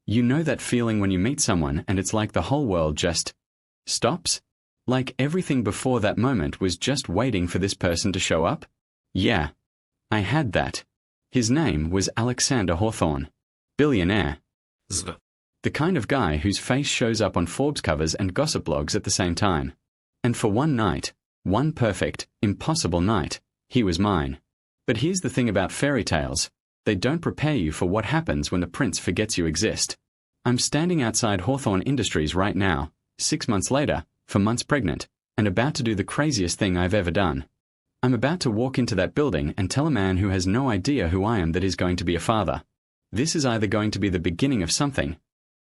You know that feeling when you meet someone and it's like the whole world just stops? Like everything before that moment was just waiting for this person to show up? Yeah. I had that. His name was Alexander Hawthorne. Billionaire. The kind of guy whose face shows up on Forbes covers and gossip blogs at the same time. And for one night, one perfect, impossible night, he was mine. But here's the thing about fairy tales. They don't prepare you for what happens when the prince forgets you exist. I'm standing outside Hawthorne Industries right now, 6 months later, 4 months pregnant, and about to do the craziest thing I've ever done. I'm about to walk into that building and tell a man who has no idea who I am that he's going to be a father. This is either going to be the beginning of something,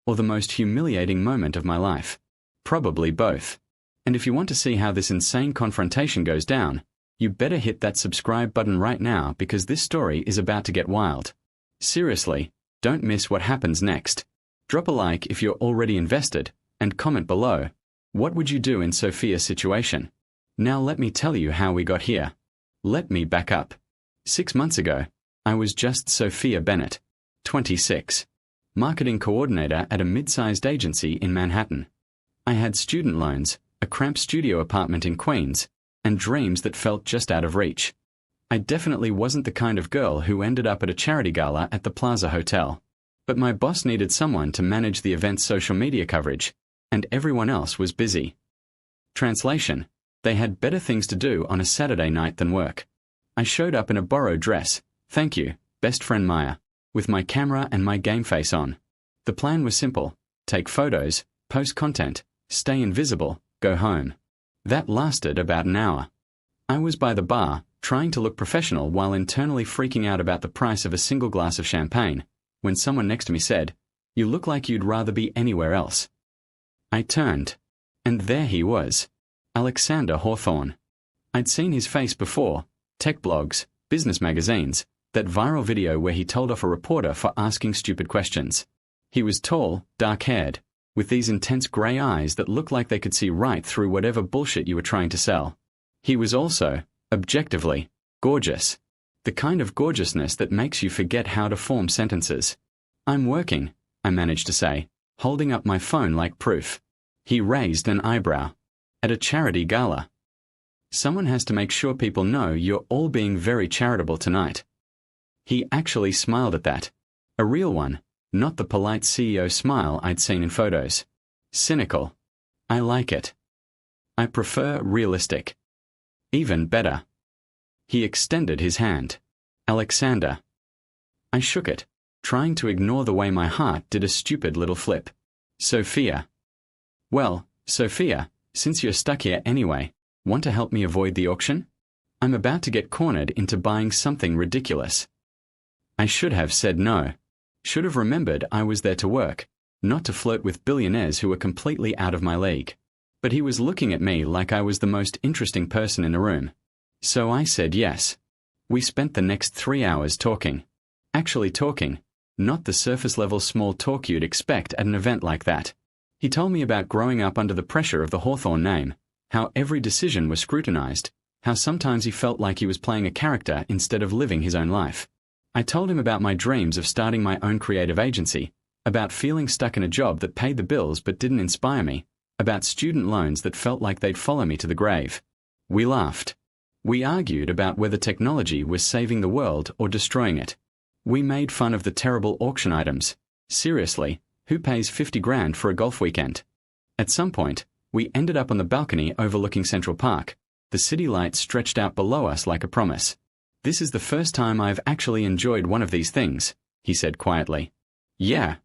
or the most humiliating moment of my life. Probably both. And if you want to see how this insane confrontation goes down, you better hit that subscribe button right now because this story is about to get wild. Seriously, don't miss what happens next. Drop a like if you're already invested, and comment below. What would you do in Sophia's situation? Now let me tell you how we got here. Let me back up. 6 months ago, I was just Sophia Bennett, 26, marketing coordinator at a mid-sized agency in Manhattan. I had student loans, a cramped studio apartment in Queens, and dreams that felt just out of reach. I definitely wasn't the kind of girl who ended up at a charity gala at the Plaza Hotel. But my boss needed someone to manage the event's social media coverage, and everyone else was busy. Translation: they had better things to do on a Saturday night than work. I showed up in a borrowed dress, thank you, best friend Maya, with my camera and my game face on. The plan was simple: take photos, post content, stay invisible, go home. That lasted about an hour. I was by the bar, trying to look professional while internally freaking out about the price of a single glass of champagne, when someone next to me said, "You look like you'd rather be anywhere else." I turned, and there he was, Alexander Hawthorne. I'd seen his face before, tech blogs, business magazines, that viral video where he told off a reporter for asking stupid questions. He was tall, dark-haired, with these intense grey eyes that looked like they could see right through whatever bullshit you were trying to sell. He was also, objectively, gorgeous. The kind of gorgeousness that makes you forget how to form sentences. "I'm working," I managed to say, holding up my phone like proof. He raised an eyebrow. "At a charity gala." "Someone has to make sure people know you're all being very charitable tonight." He actually smiled at that. A real one, not the polite CEO smile I'd seen in photos. Cynical. I like it. I prefer realistic. Even better. He extended his hand. "Alexander." I shook it, trying to ignore the way my heart did a stupid little flip. "Sophia." "Well, Sophia, since you're stuck here anyway, want to help me avoid the auction? I'm about to get cornered into buying something ridiculous." I should have said no. Should have remembered I was there to work, not to flirt with billionaires who were completely out of my league. But he was looking at me like I was the most interesting person in the room. So I said yes. We spent the next 3 hours talking. Actually talking, not the surface-level small talk you'd expect at an event like that. He told me about growing up under the pressure of the Hawthorne name, how every decision was scrutinized, how sometimes he felt like he was playing a character instead of living his own life. I told him about my dreams of starting my own creative agency, about feeling stuck in a job that paid the bills but didn't inspire me, about student loans that felt like they'd follow me to the grave. We laughed. We argued about whether technology was saving the world or destroying it. We made fun of the terrible auction items. Seriously, who pays 50 grand for a golf weekend? At some point, we ended up on the balcony overlooking Central Park. The city lights stretched out below us like a promise. "This is the first time I've actually enjoyed one of these things," he said quietly. Yeah.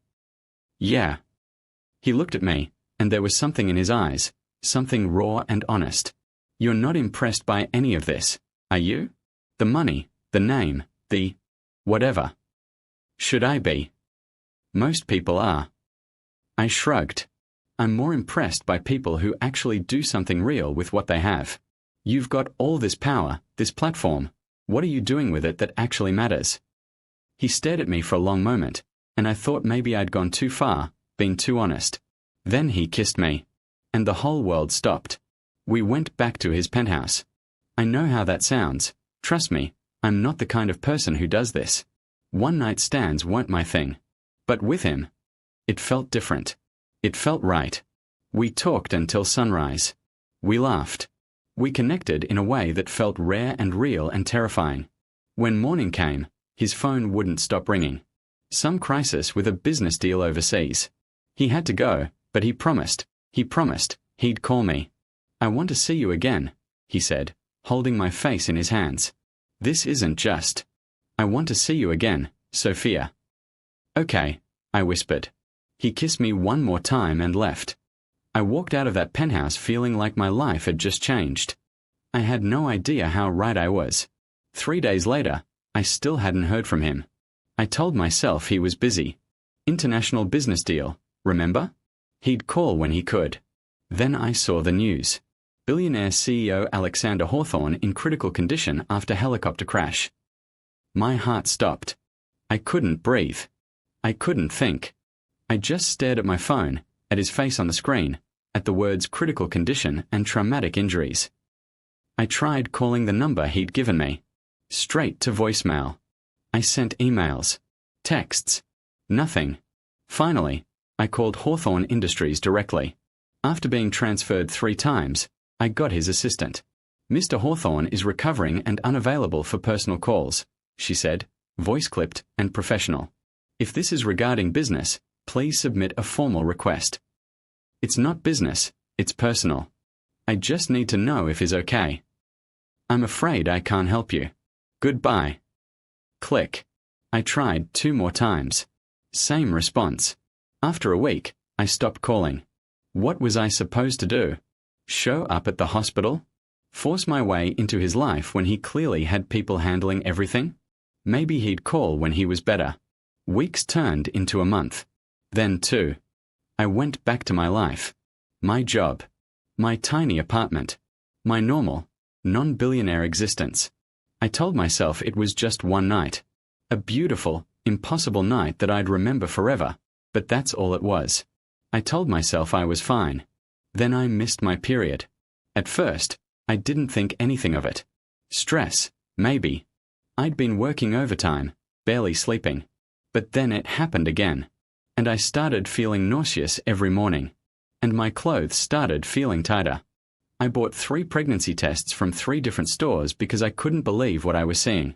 He looked at me, and there was something in his eyes, something raw and honest. "You're not impressed by any of this, are you? The money, the name, the whatever. Should I be?" "Most people are." I shrugged. "I'm more impressed by people who actually do something real with what they have. You've got all this power, this platform. What are you doing with it that actually matters?" He stared at me for a long moment, and I thought maybe I'd gone too far, been too honest. Then he kissed me, and the whole world stopped. We went back to his penthouse. I know how that sounds. Trust me, I'm not the kind of person who does this. One-night stands weren't my thing. But with him, It felt different. It felt right. We talked until sunrise. We laughed. We connected in a way that felt rare and real and terrifying. When morning came, his phone wouldn't stop ringing. Some crisis with a business deal overseas. He had to go, but he promised he'd call me. I want to see you again, he said, holding my face in his hands. This isn't just. I want to see you again, Sophia. Okay, I whispered. He kissed me one more time and left. I walked out of that penthouse feeling like my life had just changed. I had no idea how right I was. 3 days later, I still hadn't heard from him. I told myself he was busy. International business deal, remember? He'd call when he could. Then I saw the news. Billionaire CEO Alexander Hawthorne in critical condition after helicopter crash. My heart stopped. I couldn't breathe. I couldn't think. I just stared at my phone, at his face on the screen, at the words critical condition and traumatic injuries. I tried calling the number he'd given me. Straight to voicemail. I sent emails, texts. Nothing. Finally, I called Hawthorne Industries directly. After being transferred 3 times, I got his assistant. Mr. Hawthorne is recovering and unavailable for personal calls, she said, voice clipped and professional. If this is regarding business, please submit a formal request. It's not business, it's personal. I just need to know if he's okay. I'm afraid I can't help you. Goodbye. Click. I tried 2 more times. Same response. After a week, I stopped calling. What was I supposed to do? Show up at the hospital? Force my way into his life when he clearly had people handling everything? Maybe he'd call when he was better. Weeks turned into a month. Then 2. I went back to my life. My job. My tiny apartment. My normal, non-billionaire existence. I told myself it was just one night. A beautiful, impossible night that I'd remember forever, but that's all it was. I told myself I was fine. Then I missed my period. At first, I didn't think anything of it. Stress, maybe. I'd been working overtime, barely sleeping. But then it happened again. And I started feeling nauseous every morning. And my clothes started feeling tighter. I bought 3 pregnancy tests from 3 different stores because I couldn't believe what I was seeing.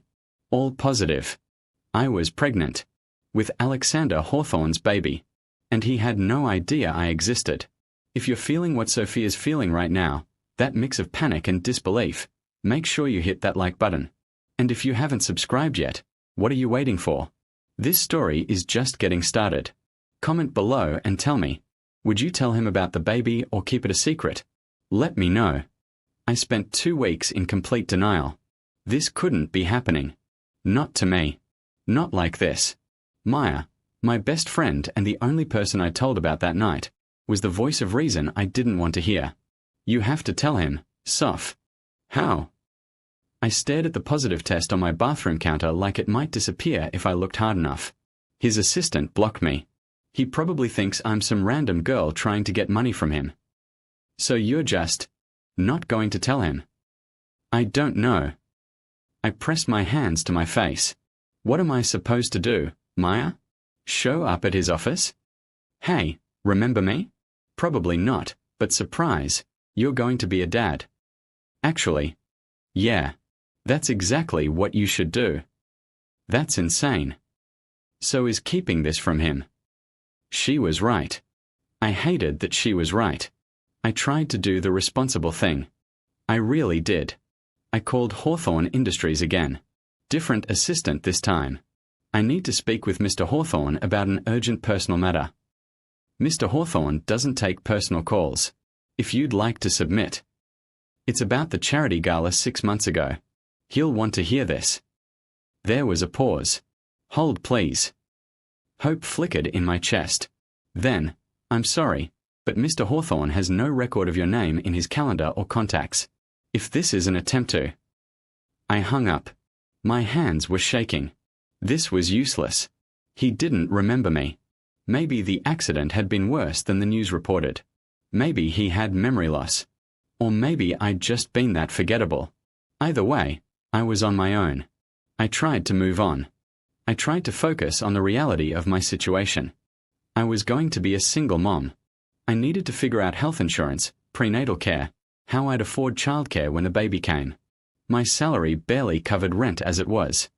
All positive. I was pregnant. With Alexander Hawthorne's baby. And he had no idea I existed. If you're feeling what Sophia's feeling right now, that mix of panic and disbelief, make sure you hit that like button. And if you haven't subscribed yet, what are you waiting for? This story is just getting started. Comment below and tell me, would you tell him about the baby or keep it a secret? Let me know. I spent 2 weeks in complete denial. This couldn't be happening. Not to me. Not like this. Maya, my best friend and the only person I told about that night, was the voice of reason I didn't want to hear. You have to tell him, Soph. How? I stared at the positive test on my bathroom counter like it might disappear if I looked hard enough. His assistant blocked me. He probably thinks I'm some random girl trying to get money from him. So you're just not going to tell him? I don't know. I pressed my hands to my face. What am I supposed to do, Maya? Show up at his office? Hey, remember me? Probably not, but surprise, you're going to be a dad. Actually, yeah, that's exactly what you should do. That's insane. So is keeping this from him. She was right. I hated that she was right. I tried to do the responsible thing. I really did. I called Hawthorne Industries again. Different assistant this time. I need to speak with Mr. Hawthorne about an urgent personal matter. Mr. Hawthorne doesn't take personal calls. If you'd like to submit. It's about the charity gala 6 months ago. He'll want to hear this. There was a pause. Hold please. Hope flickered in my chest. Then, I'm sorry, but Mr. Hawthorne has no record of your name in his calendar or contacts. If this is an attempt to... I hung up. My hands were shaking. This was useless. He didn't remember me. Maybe the accident had been worse than the news reported. Maybe he had memory loss. Or maybe I'd just been that forgettable. Either way, I was on my own. I tried to move on. I tried to focus on the reality of my situation. I was going to be a single mom. I needed to figure out health insurance, prenatal care, how I'd afford childcare when the baby came. My salary barely covered rent as it was.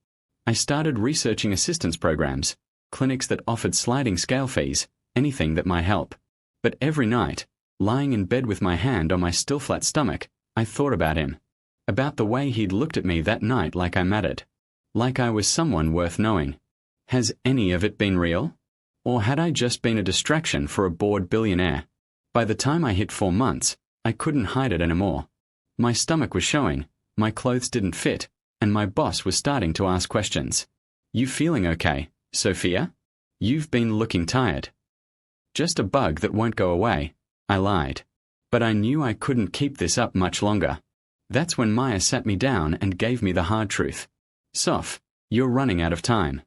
I started researching assistance programs, clinics that offered sliding scale fees, anything that might help. But every night, lying in bed with my hand on my still flat stomach, I thought about him. About the way he'd looked at me that night like I mattered. Like I was someone worth knowing. Has any of it been real? Or had I just been a distraction for a bored billionaire? By the time I hit 4 months, I couldn't hide it anymore. My stomach was showing, my clothes didn't fit, and my boss was starting to ask questions. You feeling okay, Sophia? You've been looking tired. Just a bug that won't go away, I lied. But I knew I couldn't keep this up much longer. That's when Maya sat me down and gave me the hard truth. Soph, you're running out of time.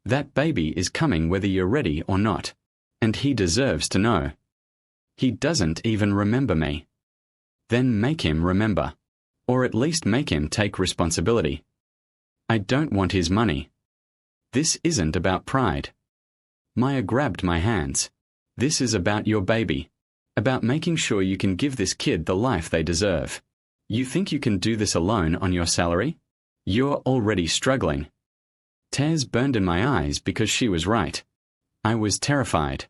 That baby is coming whether you're ready or not. And he deserves to know. He doesn't even remember me. Then make him remember. Or at least make him take responsibility. I don't want his money. This isn't about pride. Maya grabbed my hands. This is about your baby. About making sure you can give this kid the life they deserve. You think you can do this alone on your salary? You're already struggling. Tears burned in my eyes because she was right. I was terrified,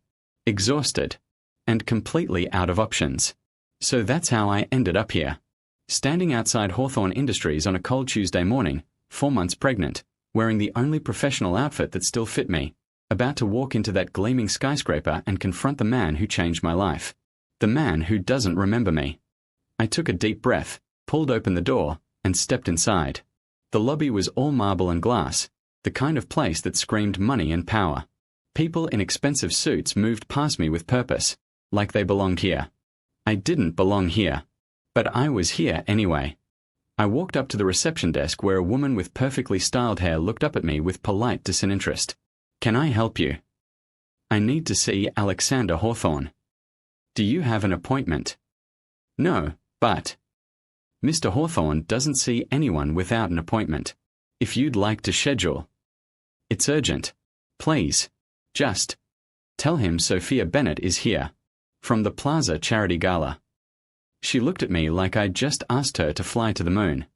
exhausted, and completely out of options. So that's how I ended up here. Standing outside Hawthorne Industries on a cold Tuesday morning, 4 months pregnant, wearing the only professional outfit that still fit me, about to walk into that gleaming skyscraper and confront the man who changed my life. The man who doesn't remember me. I took a deep breath, pulled open the door, and stepped inside. The lobby was all marble and glass, the kind of place that screamed money and power. People in expensive suits moved past me with purpose, like they belonged here. I didn't belong here. But I was here anyway. I walked up to the reception desk where a woman with perfectly styled hair looked up at me with polite disinterest. Can I help you? I need to see Alexander Hawthorne. Do you have an appointment? No, but... Mr. Hawthorne doesn't see anyone without an appointment. If you'd like to schedule. It's urgent. Please. Just. Tell him Sophia Bennett is here. From the Plaza Charity Gala. She looked at me like I'd just asked her to fly to the moon.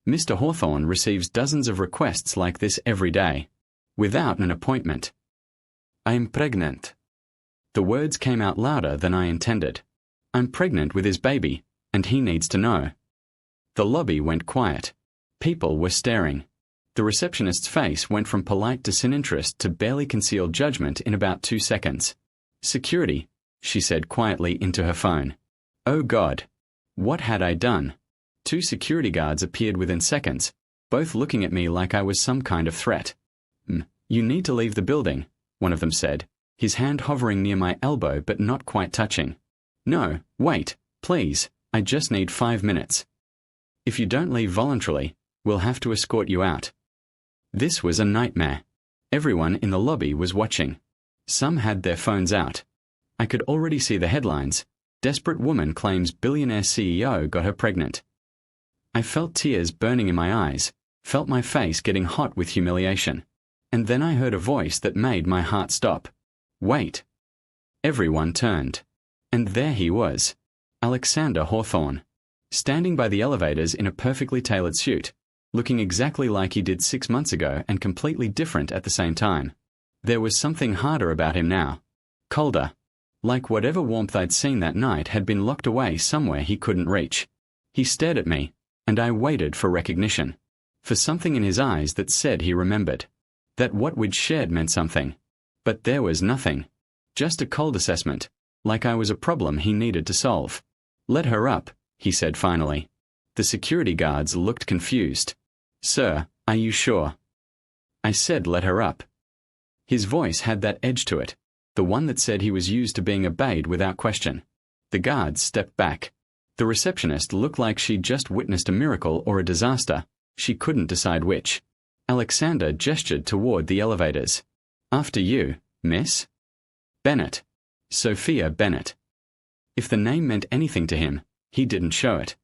Mr. Hawthorne receives dozens of requests like this every day. Without an appointment. I'm pregnant. The words came out louder than I intended. I'm pregnant with his baby, and he needs to know. The lobby went quiet. People were staring. The receptionist's face went from polite disinterest to barely concealed judgment in about 2 seconds. Security, she said quietly into her phone. Oh God. What had I done? 2 security guards appeared within seconds, both looking at me like I was some kind of threat. You need to leave the building, one of them said, his hand hovering near my elbow but not quite touching. No, wait, please, I just need 5 minutes. If you don't leave voluntarily, we'll have to escort you out. This was a nightmare. Everyone in the lobby was watching. Some had their phones out. I could already see the headlines. Desperate woman claims billionaire CEO got her pregnant. I felt tears burning in my eyes, felt my face getting hot with humiliation. And then I heard a voice that made my heart stop. Wait. Everyone turned. And there he was. Alexander Hawthorne. Standing by the elevators in a perfectly tailored suit, looking exactly like he did 6 months ago and completely different at the same time. There was something harder about him now. Colder. Like whatever warmth I'd seen that night had been locked away somewhere he couldn't reach. He stared at me, and I waited for recognition. For something in his eyes that said he remembered. That what we'd shared meant something. But there was nothing. Just a cold assessment, like I was a problem he needed to solve. Let her up, he said finally. The security guards looked confused. Sir, are you sure? I said let her up. His voice had that edge to it, the one that said he was used to being obeyed without question. The guards stepped back. The receptionist looked like she'd just witnessed a miracle or a disaster. She couldn't decide which. Alexander gestured toward the elevators. After you, miss? Bennett. Sophia Bennett. If the name meant anything to him, he didn't show it.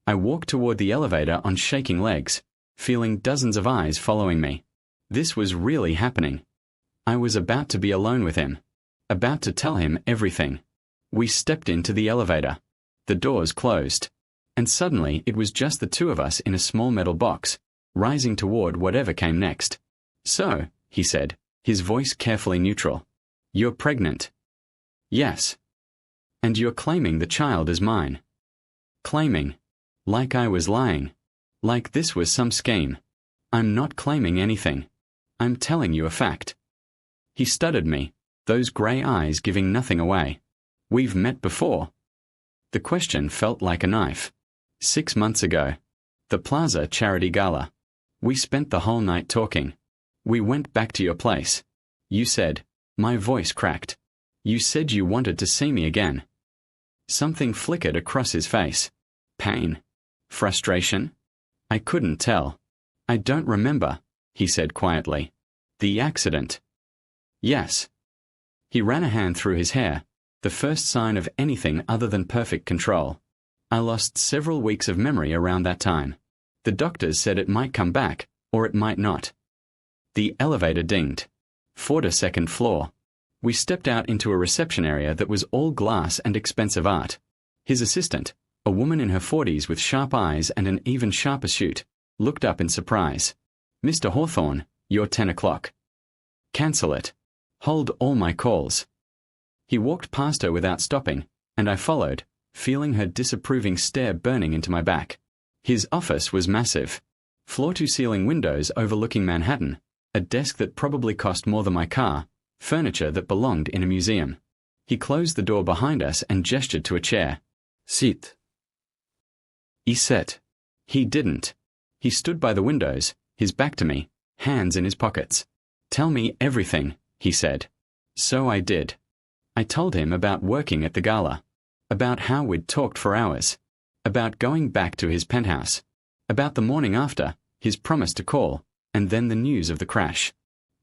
I walked toward the elevator on shaking legs, feeling dozens of eyes following me. This was really happening. I was about to be alone with him. about to tell him everything. We stepped into the elevator. The doors closed. And suddenly it was just the two of us in a small metal box, rising toward whatever came next. "So," he said, his voice carefully neutral. "You're pregnant." "Yes." "And you're claiming the child as mine." Claiming. Like I was lying. Like this was some scheme. "I'm not claiming anything. I'm telling you a fact." He studied me, those grey eyes giving nothing away. "We've met before." The question felt like a knife. 6 months ago. The Plaza Charity Gala. We spent the whole night talking. We went back to your place. You said, my voice cracked. You said you wanted to see me again. Something flickered across his face. Pain? Frustration? I couldn't tell. "I don't remember," he said quietly. "The accident." "Yes." He ran a hand through his hair, the first sign of anything other than perfect control. "I lost several weeks of memory around that time. The doctors said it might come back, or it might not." The elevator dinged. 42nd floor. We stepped out into a reception area that was all glass and expensive art. His assistant, a woman in her 40s with sharp eyes and an even sharper suit, looked up in surprise. "Mr. Hawthorne, you're 10 o'clock. Cancel it. Hold all my calls." He walked past her without stopping, and I followed, feeling her disapproving stare burning into my back. His office was massive. Floor-to-ceiling windows overlooking Manhattan, a desk that probably cost more than my car, furniture that belonged in a museum. He closed the door behind us and gestured to a chair. "Sit." He sat. He didn't. He stood by the windows, his back to me, hands in his pockets. "Tell me everything," he said. So I did. I told him about working at the gala, about how we'd talked for hours, about going back to his penthouse, about the morning after, his promise to call, and then the news of the crash.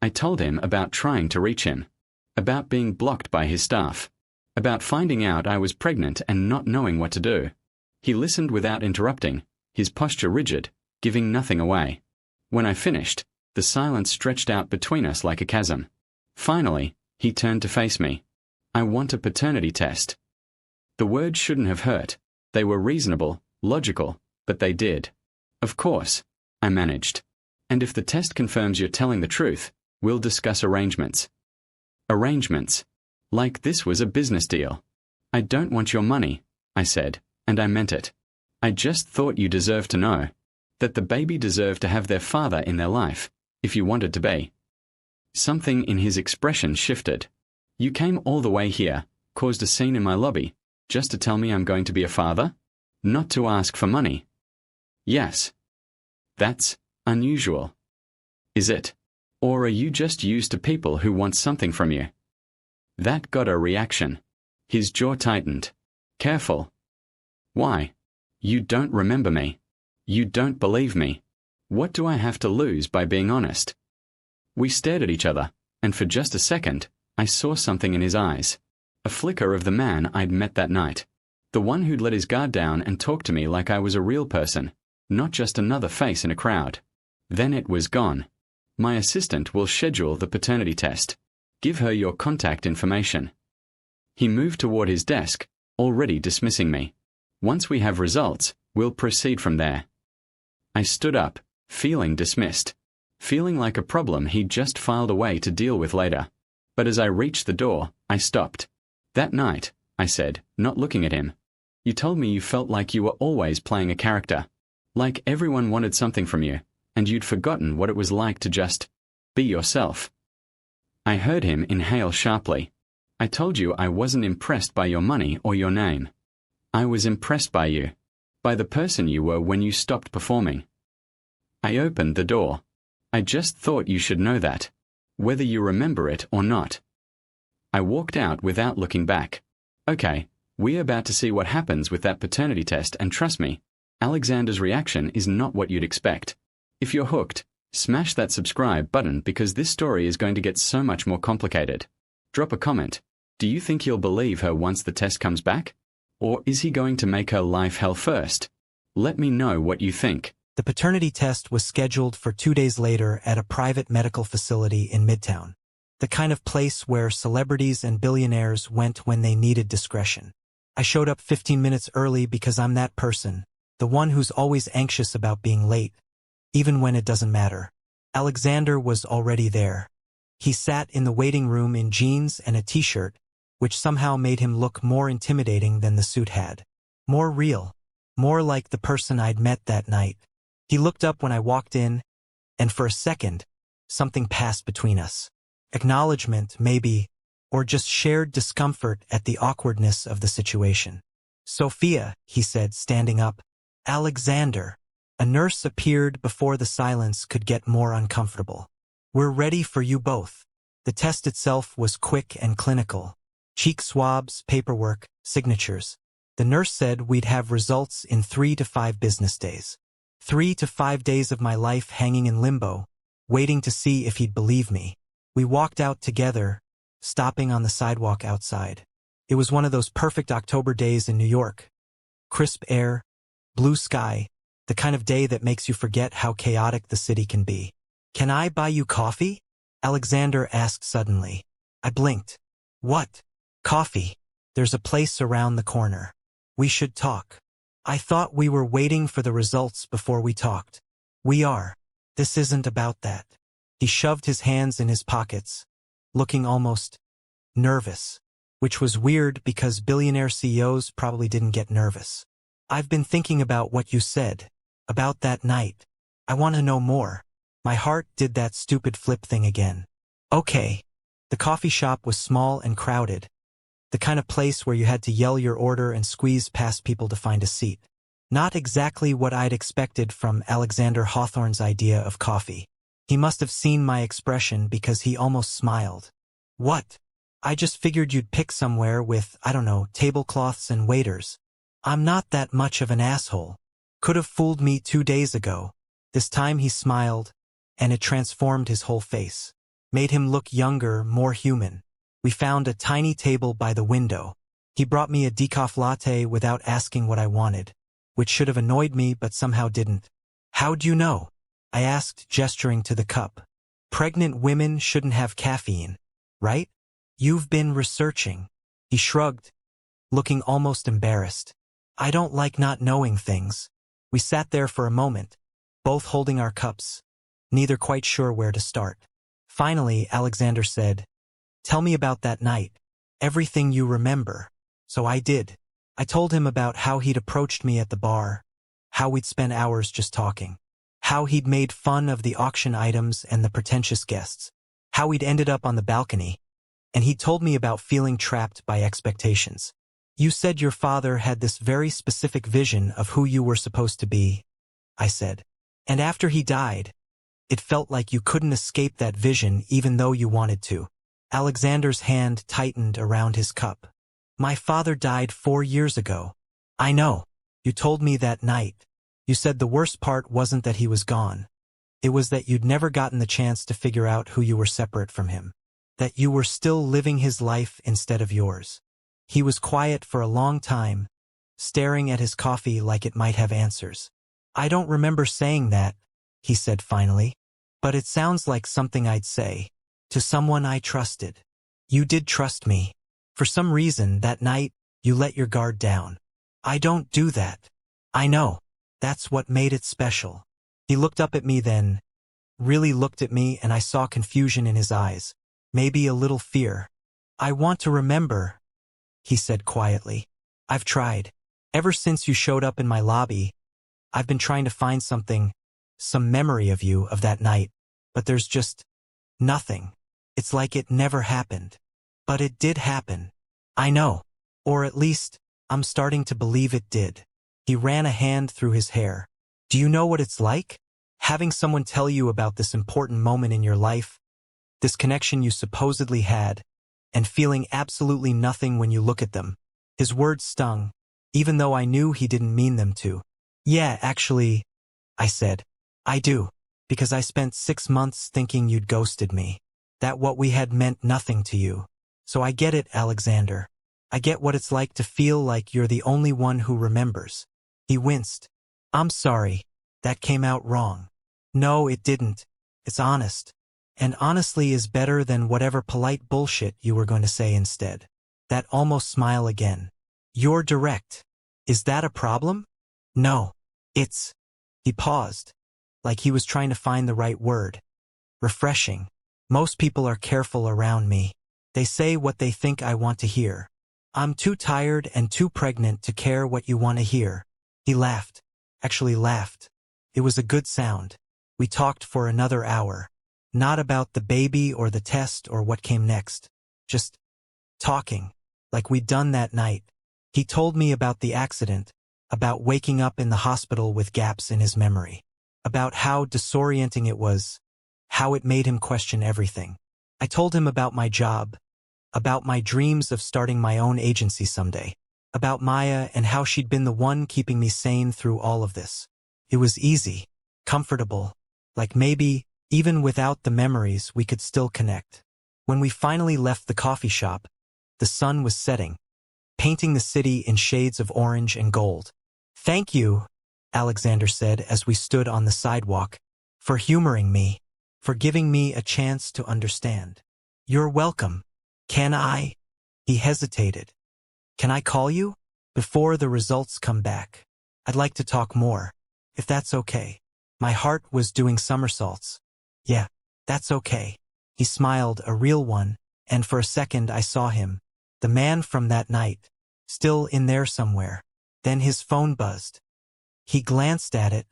I told him about trying to reach him, about being blocked by his staff, about finding out I was pregnant and not knowing what to do. He listened without interrupting, his posture rigid, giving nothing away. When I finished, the silence stretched out between us like a chasm. Finally, he turned to face me. "I want a paternity test." The words shouldn't have hurt. They were reasonable, logical, but they did. "Of course," I managed. "And if the test confirms you're telling the truth, we'll discuss arrangements." Arrangements. Like this was a business deal. "I don't want your money," I said, and I meant it. "I just thought you deserved to know. That the baby deserved to have their father in their life, if you wanted to be." Something in his expression shifted. "You came all the way here, caused a scene in my lobby, just to tell me I'm going to be a father? Not to ask for money?" "Yes." "That's unusual." "Is it? Or are you just used to people who want something from you?" That got a reaction. His jaw tightened. "Careful." "Why? You don't remember me. You don't believe me. What do I have to lose by being honest?" We stared at each other, and for just a second, I saw something in his eyes. A flicker of the man I'd met that night. The one who'd let his guard down and talked to me like I was a real person, not just another face in a crowd. Then it was gone. "My assistant will schedule the paternity test. Give her your contact information." He moved toward his desk, already dismissing me. "Once we have results, we'll proceed from there." I stood up, feeling dismissed, feeling like a problem he'd just filed away to deal with later. But as I reached the door, I stopped. "That night," I said, not looking at him, "you told me you felt like you were always playing a character, like everyone wanted something from you, and you'd forgotten what it was like to just be yourself." I heard him inhale sharply. "I told you I wasn't impressed by your money or your name. I was impressed by you, by the person you were when you stopped performing." I opened the door. "I just thought you should know that, whether you remember it or not." I walked out without looking back. "Okay, we're about to see what happens with that paternity test, and trust me, Alexander's reaction is not what you'd expect. If you're hooked, smash that subscribe button because this story is going to get so much more complicated. Drop a comment. Do you think he'll believe her once the test comes back? Or is he going to make her life hell first? Let me know what you think. The paternity test was scheduled for 2 days later at a private medical facility in Midtown. The kind of place where celebrities and billionaires went when they needed discretion. I showed up 15 minutes early because I'm that person, the one who's always anxious about being late, even when it doesn't matter. Alexander was already there. He sat in the waiting room in jeans and a t-shirt, which somehow made him look more intimidating than the suit had. More real. More like the person I'd met that night. He looked up when I walked in, and for a second, something passed between us. Acknowledgement, maybe, or just shared discomfort at the awkwardness of the situation. "Sophia," he said, standing up. "Alexander." A nurse appeared before the silence could get more uncomfortable. "We're ready for you both." The test itself was quick and clinical. Cheek swabs, paperwork, signatures. The nurse said we'd have results in 3 to 5 business days. 3 to 5 days of my life hanging in limbo, waiting to see if he'd believe me. We walked out together, stopping on the sidewalk outside. It was one of those perfect October days in New York. Crisp air, blue sky, the kind of day that makes you forget how chaotic the city can be. "Can I buy you coffee?" Alexander asked suddenly. I blinked. "What?" "Coffee. There's a place around the corner. We should talk." I thought we were waiting for the results before we talked. "We are. This isn't about that." He shoved his hands in his pockets, looking almost nervous, which was weird because billionaire CEOs probably didn't get nervous. "I've been thinking about what you said, about that night. I want to know more." My heart did that stupid flip thing again. "Okay." The coffee shop was small and crowded, the kind of place where you had to yell your order and squeeze past people to find a seat. Not exactly what I'd expected from Alexander Hawthorne's idea of coffee. He must have seen my expression because he almost smiled. "What?" "I just figured you'd pick somewhere with, I don't know, tablecloths and waiters. I'm not that much of an asshole. Could have fooled me 2 days ago." This time he smiled, and it transformed his whole face. Made him look younger, more human. We found a tiny table by the window. He brought me a decaf latte without asking what I wanted, which should have annoyed me but somehow didn't. "How'd you know?" I asked, gesturing to the cup. "Pregnant women shouldn't have caffeine, right? You've been researching." He shrugged, looking almost embarrassed. "I don't like not knowing things." We sat there for a moment, both holding our cups, neither quite sure where to start. Finally, Alexander said, "Tell me about that night. Everything you remember." So I did. I told him about how he'd approached me at the bar, how we'd spent hours just talking, how he'd made fun of the auction items and the pretentious guests, how we'd ended up on the balcony, and he'd told me about feeling trapped by expectations. "You said your father had this very specific vision of who you were supposed to be," I said. "And after he died, it felt like you couldn't escape that vision even though you wanted to." Alexander's hand tightened around his cup. "My father died 4 years ago." "I know. You told me that night. You said the worst part wasn't that he was gone. It was that you'd never gotten the chance to figure out who you were separate from him. That you were still living his life instead of yours." He was quiet for a long time, staring at his coffee like it might have answers. "I don't remember saying that," he said finally. "But it sounds like something I'd say. To someone I trusted." "You did trust me. For some reason, that night, you let your guard down." "I don't do that." "I know. That's what made it special." He looked up at me then, really looked at me, and I saw confusion in his eyes, maybe a little fear. "I want to remember," he said quietly. "I've tried. Ever since you showed up in my lobby, I've been trying to find something, some memory of you, of that night, but there's just nothing. It's like it never happened. But it did happen. I know. Or at least, I'm starting to believe it did." He ran a hand through his hair. "Do you know what it's like? Having someone tell you about this important moment in your life, this connection you supposedly had, and feeling absolutely nothing when you look at them." His words stung, even though I knew he didn't mean them to. "Yeah, actually," I said. "I do. Because I spent 6 months thinking you'd ghosted me. That what we had meant nothing to you. So I get it, Alexander. I get what it's like to feel like you're the only one who remembers." He winced. "I'm sorry. That came out wrong." "No, it didn't. It's honest. And honestly is better than whatever polite bullshit you were going to say instead. That almost smile again. You're direct. Is that a problem? No. It's... He paused, like he was trying to find the right word. Refreshing. Most people are careful around me. They say what they think I want to hear. I'm too tired and too pregnant to care what you want to hear. He laughed. Actually laughed. It was a good sound. We talked for another hour. Not about the baby or the test or what came next. Just talking, like we'd done that night. He told me about the accident, about waking up in the hospital with gaps in his memory, about how disorienting it was, how it made him question everything. I told him about my job, about my dreams of starting my own agency someday, about Maya and how she'd been the one keeping me sane through all of this. It was easy, comfortable, like maybe, even without the memories, we could still connect. When we finally left the coffee shop, the sun was setting, painting the city in shades of orange and gold. "Thank you," Alexander said as we stood on the sidewalk, "for humoring me, for giving me a chance to understand." "You're welcome. Can I?" He hesitated. "Can I call you? Before the results come back. I'd like to talk more, if that's okay." My heart was doing somersaults. "Yeah, that's okay." He smiled, a real one, and for a second I saw him, the man from that night, still in there somewhere. Then his phone buzzed. He glanced at it,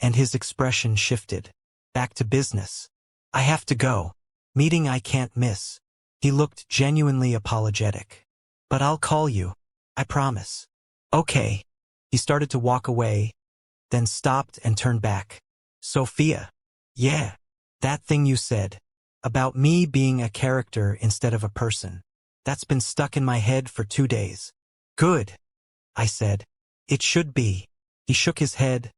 and his expression shifted. "Back to business. I have to go. Meeting I can't miss." He looked genuinely apologetic. "But I'll call you. I promise." "Okay." He started to walk away, then stopped and turned back. "Sophia." "Yeah. That thing you said. About me being a character instead of a person. That's been stuck in my head for 2 days." "Good," I said. "It should be." He shook his head,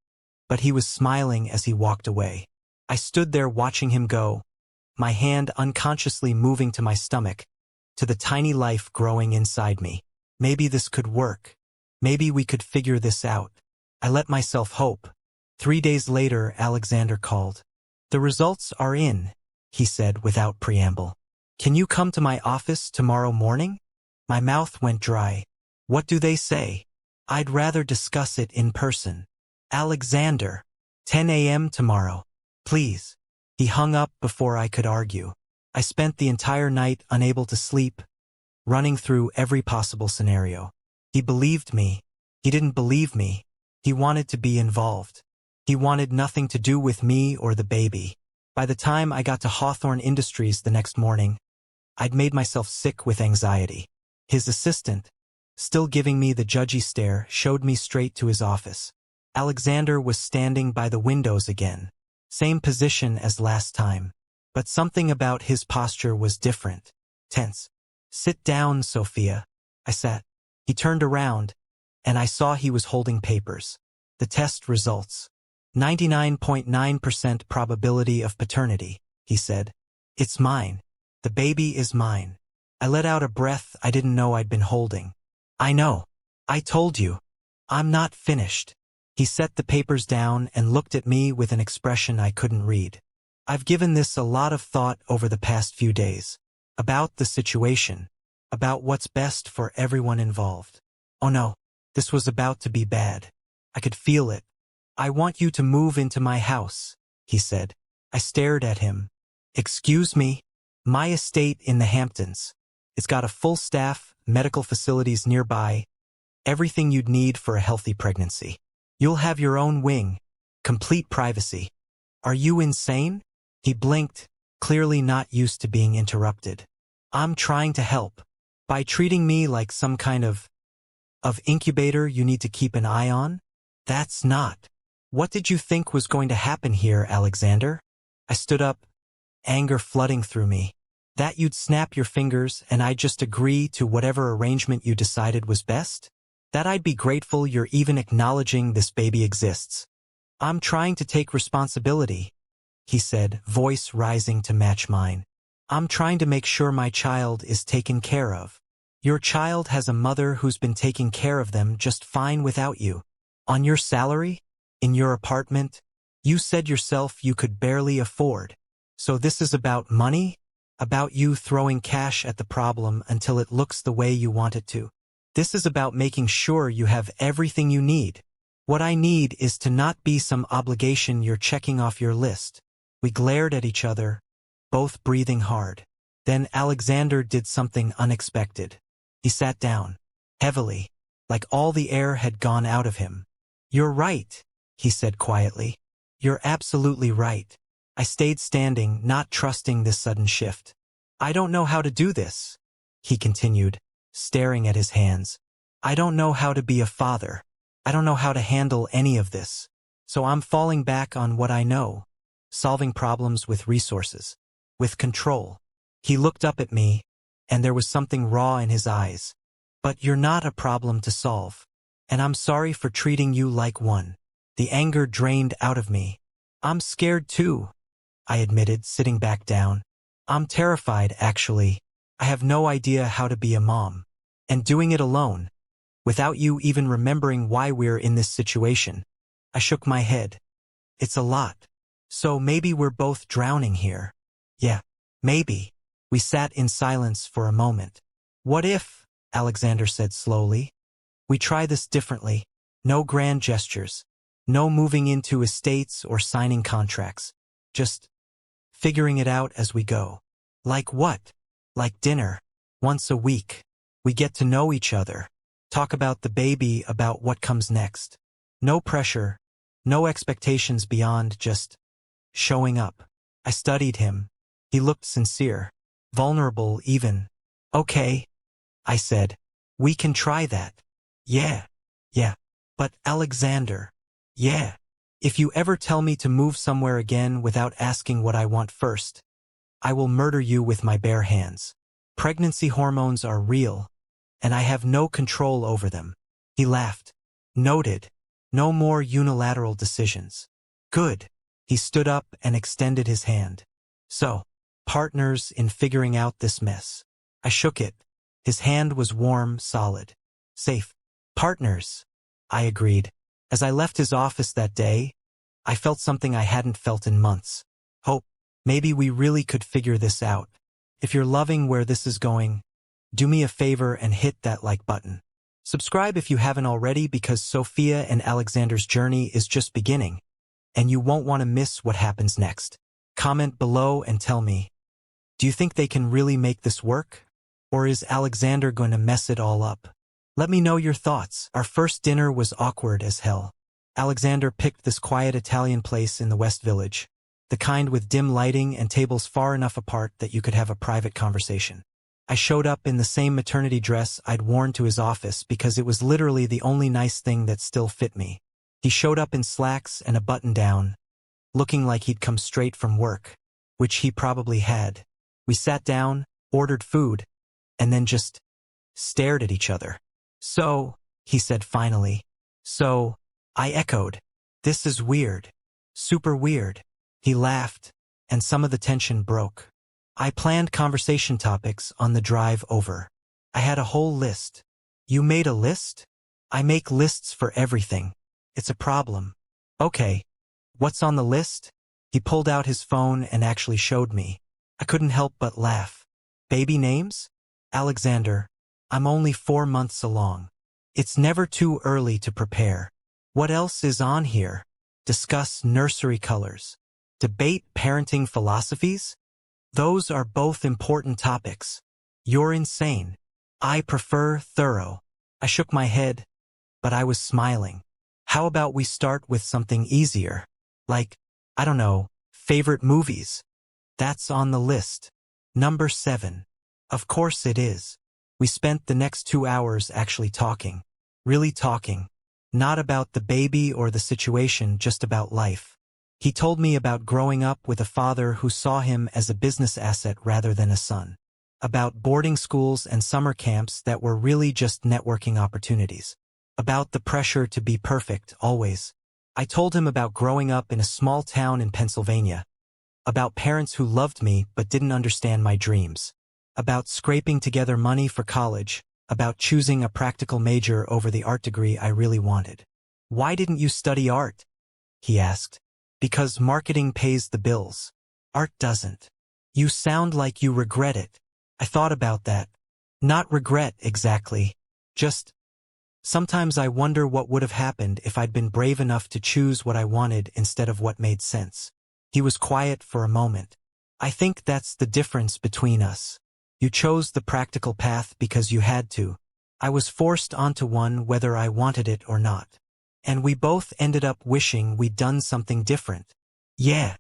but he was smiling as he walked away. I stood there watching him go, my hand unconsciously moving to my stomach, to the tiny life growing inside me. Maybe this could work. Maybe we could figure this out. I let myself hope. 3 days later, Alexander called. "The results are in," he said without preamble. "Can you come to my office tomorrow morning?" My mouth went dry. "What do they say?" "I'd rather discuss it in person." "Alexander, 10 a.m. tomorrow. Please." He hung up before I could argue. I spent the entire night unable to sleep, running through every possible scenario. He believed me. He didn't believe me. He wanted to be involved. He wanted nothing to do with me or the baby. By the time I got to Hawthorne Industries the next morning, I'd made myself sick with anxiety. His assistant, still giving me the judgy stare, showed me straight to his office. Alexander was standing by the windows again. Same position as last time. But something about his posture was different. Tense. "Sit down, Sophia." I sat. He turned around, and I saw he was holding papers. The test results. 99.9% probability of paternity, he said. "It's mine. The baby is mine." I let out a breath I didn't know I'd been holding. "I know. I told you. I'm not finished." He set the papers down and looked at me with an expression I couldn't read. "I've given this a lot of thought over the past few days. About the situation. About what's best for everyone involved." Oh no, this was about to be bad. I could feel it. "I want you to move into my house," he said. I stared at him. "Excuse me?" "My estate in the Hamptons. It's got a full staff, medical facilities nearby, everything you'd need for a healthy pregnancy. You'll have your own wing, complete privacy." "Are you insane?" He blinked, clearly not used to being interrupted. "I'm trying to help. By treating me like some kind of incubator you need to keep an eye on? That's not. What did you think was going to happen here, Alexander?" I stood up, anger flooding through me. "That you'd snap your fingers and I'd just agree to whatever arrangement you decided was best? That I'd be grateful you're even acknowledging this baby exists?" "I'm trying to take responsibility," he said, voice rising to match mine. "I'm trying to make sure my child is taken care of. Your child has a mother who's been taking care of them just fine without you. On your salary? In your apartment? You said yourself you could barely afford." So this is about money? About you throwing cash at the problem until it looks the way you want it to. This is about making sure you have everything you need. What I need is to not be some obligation you're checking off your list. We glared at each other, both breathing hard. Then Alexander did something unexpected. He sat down, heavily, like all the air had gone out of him. "You're right," he said quietly. "You're absolutely right." I stayed standing, not trusting this sudden shift. "I don't know how to do this," he continued, staring at his hands. "I don't know how to be a father. I don't know how to handle any of this. So I'm falling back on what I know. Solving problems with resources. With control." He looked up at me, and there was something raw in his eyes. "But you're not a problem to solve. And I'm sorry for treating you like one." The anger drained out of me. "I'm scared too," I admitted, sitting back down. "I'm terrified, actually. I have no idea how to be a mom. And doing it alone, without you even remembering why we're in this situation." I shook my head. "It's a lot. So maybe we're both drowning here." "Yeah, maybe." We sat in silence for a moment. "What if," Alexander said slowly, "we try this differently? No grand gestures. No moving into estates or signing contracts. Just figuring it out as we go." "Like what?" "Like dinner. Once a week. We get to know each other. Talk about the baby, about what comes next. No pressure. No expectations beyond just showing up." I studied him. He looked sincere. Vulnerable even. "Okay," I said. "We can try that." Yeah. "But Alexander." "Yeah. If you ever tell me to move somewhere again without asking what I want first, I will murder you with my bare hands. Pregnancy hormones are real, and I have no control over them." He laughed. "Noted. No more unilateral decisions." "Good." He stood up and extended his hand. "So, partners in figuring out this mess." I shook it. His hand was warm, solid. "Safe. Partners," I agreed. As I left his office that day, I felt something I hadn't felt in months. Hope. Maybe we really could figure this out. If you're loving where this is going, do me a favor and hit that like button. Subscribe if you haven't already, because Sophia and Alexander's journey is just beginning, and you won't want to miss what happens next. Comment below and tell me, do you think they can really make this work? Or is Alexander going to mess it all up? Let me know your thoughts. Our first dinner was awkward as hell. Alexander picked this quiet Italian place in the West Village, the kind with dim lighting and tables far enough apart that you could have a private conversation. I showed up in the same maternity dress I'd worn to his office because it was literally the only nice thing that still fit me. He showed up in slacks and a button-down, looking like he'd come straight from work, which he probably had. We sat down, ordered food, and then just stared at each other. "So," he said finally. "So," I echoed. "This is weird. Super weird." He laughed, and some of the tension broke. I planned conversation topics on the drive over. I had a whole list. "You made a list?" "I make lists for everything. It's a problem." "Okay. What's on the list?" He pulled out his phone and actually showed me. I couldn't help but laugh. "Baby names?" "Alexander, I'm only 4 months along. It's never too early to prepare." "What else is on here?" "Discuss nursery colors. Debate parenting philosophies." "Those are both important topics." "You're insane. I prefer thorough." I shook my head, but I was smiling. "How about we start with something easier? Like, I don't know, favorite movies?" "That's on the list. Number 7. "Of course it is." We spent the next 2 hours actually talking. Really talking. Not about the baby or the situation, just about life. He told me about growing up with a father who saw him as a business asset rather than a son. About boarding schools and summer camps that were really just networking opportunities. About the pressure to be perfect, always. I told him about growing up in a small town in Pennsylvania. About parents who loved me but didn't understand my dreams. About scraping together money for college. About choosing a practical major over the art degree I really wanted. "Why didn't you study art?" he asked. "Because marketing pays the bills." Art doesn't. You sound like you regret it. I thought about that. Not regret, exactly. Just, sometimes I wonder what would have happened if I'd been brave enough to choose what I wanted instead of what made sense. He was quiet for a moment. I think that's the difference between us. You chose the practical path because you had to. I was forced onto one whether I wanted it or not. And we both ended up wishing we'd done something different. Yeah.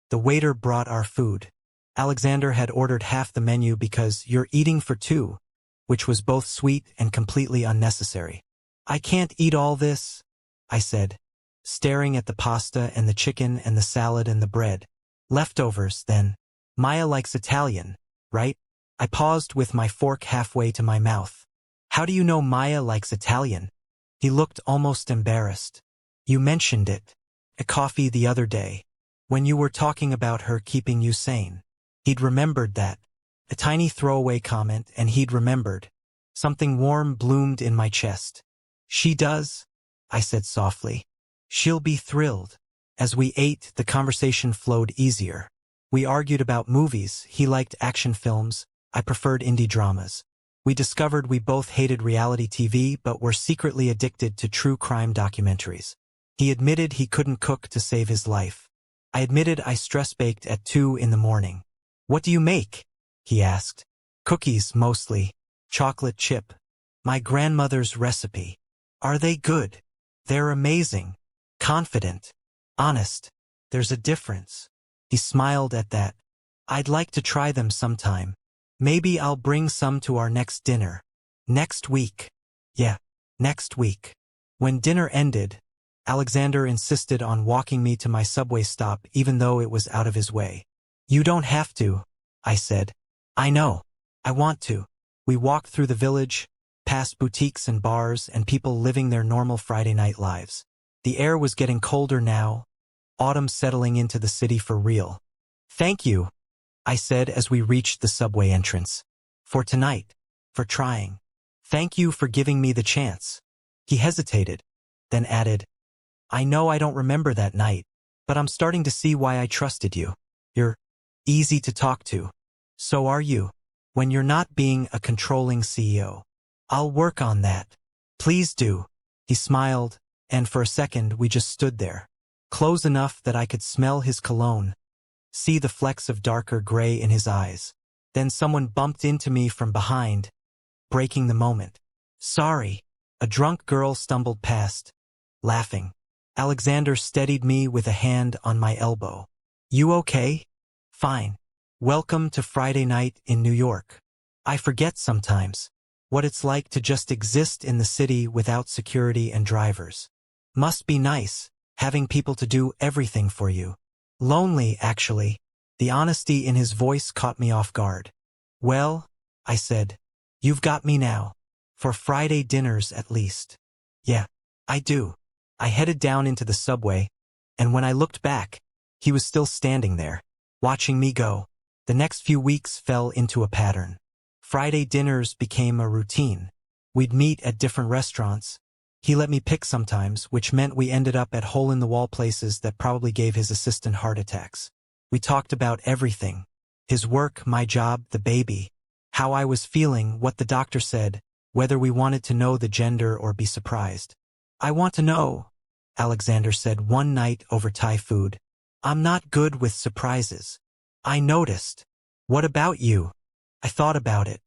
The waiter brought our food. Alexander had ordered half the menu because you're eating for two, which was both sweet and completely unnecessary. I can't eat all this, I said, staring at the pasta and the chicken and the salad and the bread. Leftovers, then. Maya likes Italian, right? I paused with my fork halfway to my mouth. How do you know Maya likes Italian? He looked almost embarrassed. You mentioned it. At coffee the other day, when you were talking about her keeping you sane. He'd remembered that. A tiny throwaway comment, and he'd remembered. Something warm bloomed in my chest. She does, I said softly. She'll be thrilled. As we ate, the conversation flowed easier. We argued about movies. He liked action films. I preferred indie dramas. We discovered we both hated reality TV but were secretly addicted to true crime documentaries. He admitted he couldn't cook to save his life. I admitted I stress-baked at 2 in the morning. What do you make? He asked. Cookies, mostly. Chocolate chip. My grandmother's recipe. Are they good? They're amazing. Confident. Honest. There's a difference. He smiled at that. I'd like to try them sometime. Maybe I'll bring some to our next dinner. Next week. Yeah, next week. When dinner ended, Alexander insisted on walking me to my subway stop even though it was out of his way. You don't have to, I said. I know. I want to. We walked through the village, past boutiques and bars and people living their normal Friday night lives. The air was getting colder now, autumn settling into the city for real. Thank you, I said as we reached the subway entrance. For tonight. For trying. Thank you for giving me the chance. He hesitated, then added, I know I don't remember that night, but I'm starting to see why I trusted you. You're easy to talk to. So are you. When you're not being a controlling CEO. I'll work on that. Please do. He smiled, and for a second we just stood there. Close enough that I could smell his cologne, see the flecks of darker gray in his eyes. Then someone bumped into me from behind, breaking the moment. Sorry. A drunk girl stumbled past, laughing. Alexander steadied me with a hand on my elbow. You okay? Fine. Welcome to Friday night in New York. I forget sometimes what it's like to just exist in the city without security and drivers. Must be nice, having people to do everything for you. Lonely, actually. The honesty in his voice caught me off guard. Well, I said, you've got me now. For Friday dinners at least. Yeah, I do. I headed down into the subway, and when I looked back, he was still standing there, watching me go. The next few weeks fell into a pattern. Friday dinners became a routine. We'd meet at different restaurants. He let me pick sometimes, which meant we ended up at hole-in-the-wall places that probably gave his assistant heart attacks. We talked about everything. His work, my job, the baby. How I was feeling, what the doctor said, whether we wanted to know the gender or be surprised. I want to know, Alexander said one night over Thai food. I'm not good with surprises. I noticed. What about you? I thought about it.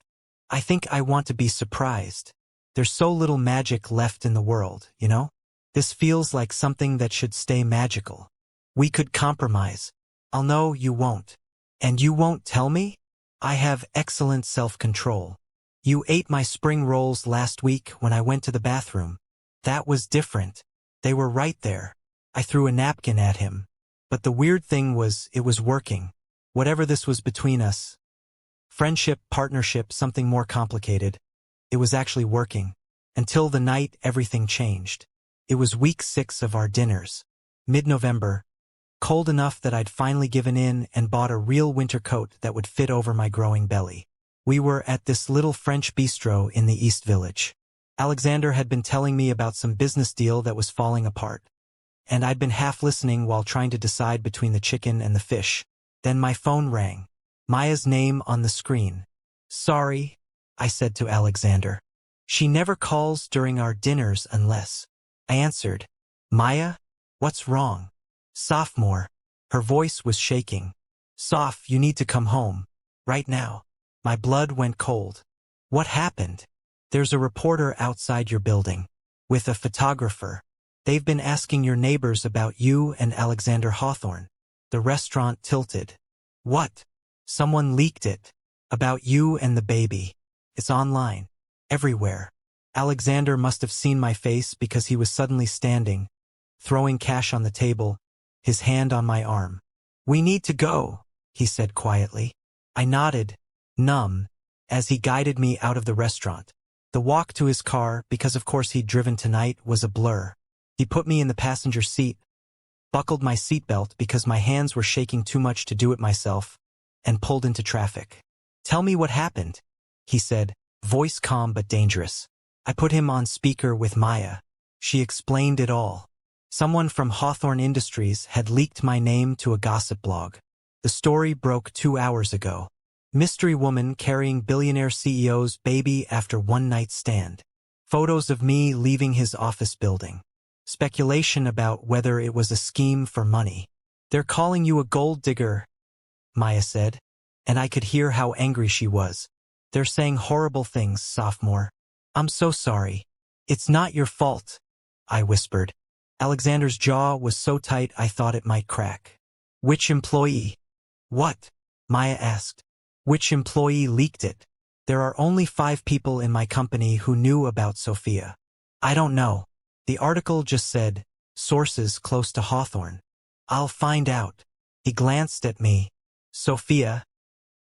I think I want to be surprised. There's so little magic left in the world, you know? This feels like something that should stay magical. We could compromise. I'll know you won't. And you won't tell me? I have excellent self-control. You ate my spring rolls last week when I went to the bathroom. That was different. They were right there. I threw a napkin at him. But the weird thing was, it was working. Whatever this was between us. Friendship, partnership, something more complicated. It was actually working. Until the night everything changed. It was week 6 of our dinners. Mid-November. Cold enough that I'd finally given in and bought a real winter coat that would fit over my growing belly. We were at this little French bistro in the East Village. Alexander had been telling me about some business deal that was falling apart. And I'd been half listening while trying to decide between the chicken and the fish. Then my phone rang. Maya's name on the screen. Sorry, I said to Alexander. She never calls during our dinners unless. I answered. Maya? What's wrong? Sophomore. Her voice was shaking. Soph, you need to come home. Right now. My blood went cold. What happened? There's a reporter outside your building. With a photographer. They've been asking your neighbors about you and Alexander Hawthorne. The restaurant tilted. What? Someone leaked it. About you and the baby. It's online. Everywhere. Alexander must have seen my face because he was suddenly standing, throwing cash on the table, his hand on my arm. We need to go, he said quietly. I nodded, numb, as he guided me out of the restaurant. The walk to his car, because of course he'd driven tonight, was a blur. He put me in the passenger seat, buckled my seatbelt because my hands were shaking too much to do it myself, and pulled into traffic. Tell me what happened, he said, voice calm but dangerous. I put him on speaker with Maya. She explained it all. Someone from Hawthorne Industries had leaked my name to a gossip blog. The story broke 2 hours ago. Mystery woman carrying billionaire CEO's baby after one-night stand. Photos of me leaving his office building. Speculation about whether it was a scheme for money. They're calling you a gold digger, Maya said, and I could hear how angry she was. They're saying horrible things, sophomore. I'm so sorry. It's not your fault, I whispered. Alexander's jaw was so tight I thought it might crack. Which employee? What? Maya asked. Which employee leaked it? There are only 5 people in my company who knew about Sophia. I don't know. The article just said, sources close to Hawthorne. I'll find out. He glanced at me. Sophia,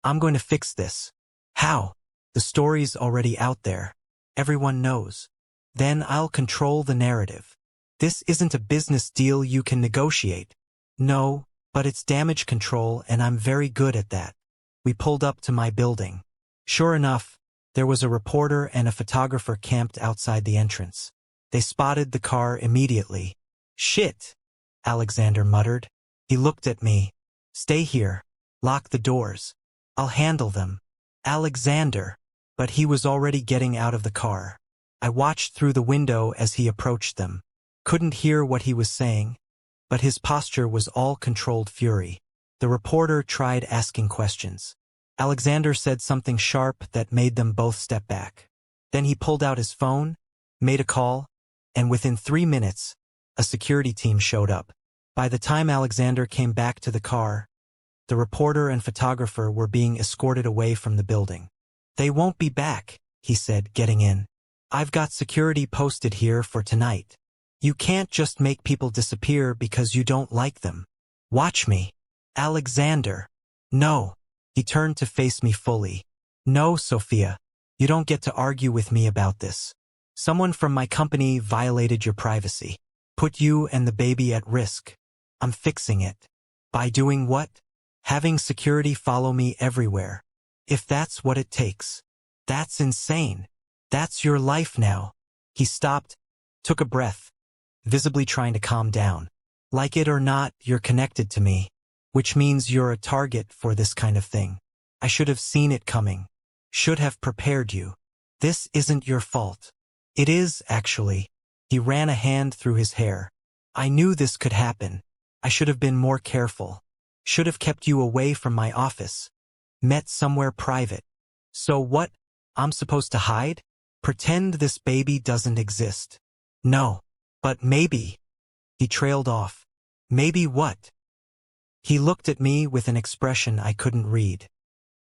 I'm going to fix this. How? The story's already out there. Everyone knows. Then I'll control the narrative. This isn't a business deal you can negotiate. No, but it's damage control and I'm very good at that. We pulled up to my building. Sure enough, there was a reporter and a photographer camped outside the entrance. They spotted the car immediately. Shit, Alexander muttered. He looked at me. Stay here. Lock the doors. I'll handle them. Alexander. But he was already getting out of the car. I watched through the window as he approached them. Couldn't hear what he was saying, but his posture was all controlled fury. The reporter tried asking questions. Alexander said something sharp that made them both step back. Then he pulled out his phone, made a call, and within 3 minutes, a security team showed up. By the time Alexander came back to the car, the reporter and photographer were being escorted away from the building. They won't be back, he said, getting in. I've got security posted here for tonight. You can't just make people disappear because you don't like them. Watch me. Alexander. No. He turned to face me fully. No, Sophia. You don't get to argue with me about this. Someone from my company violated your privacy. Put you and the baby at risk. I'm fixing it. By doing what? Having security follow me everywhere. If that's what it takes. That's insane. That's your life now. He stopped, took a breath, visibly trying to calm down. Like it or not, you're connected to me, which means you're a target for this kind of thing. I should have seen it coming. Should have prepared you. This isn't your fault. It is, actually. He ran a hand through his hair. I knew this could happen. I should have been more careful. Should have kept you away from my office. Met somewhere private. So what? I'm supposed to hide? Pretend this baby doesn't exist. No. But maybe. He trailed off. Maybe what? He looked at me with an expression I couldn't read.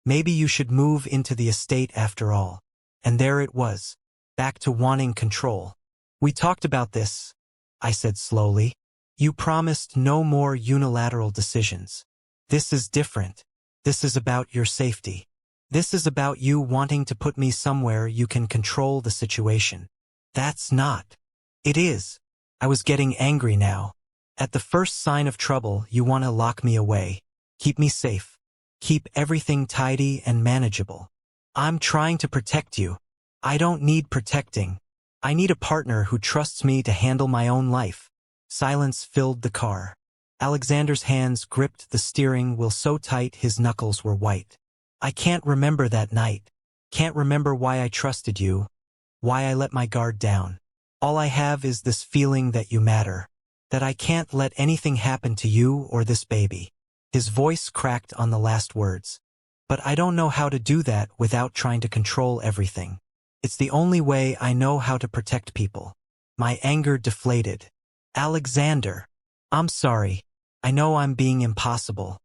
Maybe you should move into the estate after all. And there it was. Back to wanting control. We talked about this, I said slowly. You promised no more unilateral decisions. This is different. This is about your safety. This is about you wanting to put me somewhere you can control the situation. That's not. It is. I was getting angry now. At the first sign of trouble, you want to lock me away. Keep me safe. Keep everything tidy and manageable. I'm trying to protect you. I don't need protecting. I need a partner who trusts me to handle my own life. Silence filled the car. Alexander's hands gripped the steering wheel so tight his knuckles were white. I can't remember that night. Can't remember why I trusted you. Why I let my guard down. All I have is this feeling that you matter. That I can't let anything happen to you or this baby. His voice cracked on the last words. But I don't know how to do that without trying to control everything. It's the only way I know how to protect people. My anger deflated. Alexander. I'm sorry. I know I'm being impossible.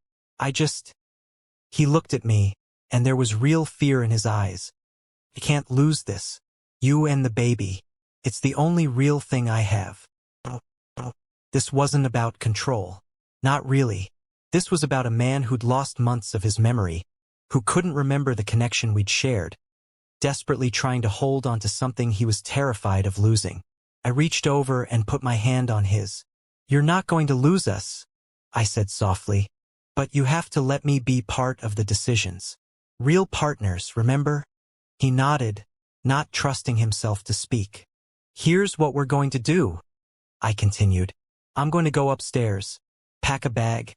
He looked at me, and there was real fear in his eyes. I can't lose this. You and the baby. It's the only real thing I have. This wasn't about control. Not really. This was about a man who'd lost months of his memory, who couldn't remember the connection we'd shared, desperately trying to hold onto something he was terrified of losing. I reached over and put my hand on his. You're not going to lose us, I said softly. But you have to let me be part of the decisions. Real partners, remember? He nodded, not trusting himself to speak. Here's what we're going to do, I continued. I'm going to go upstairs, pack a bag,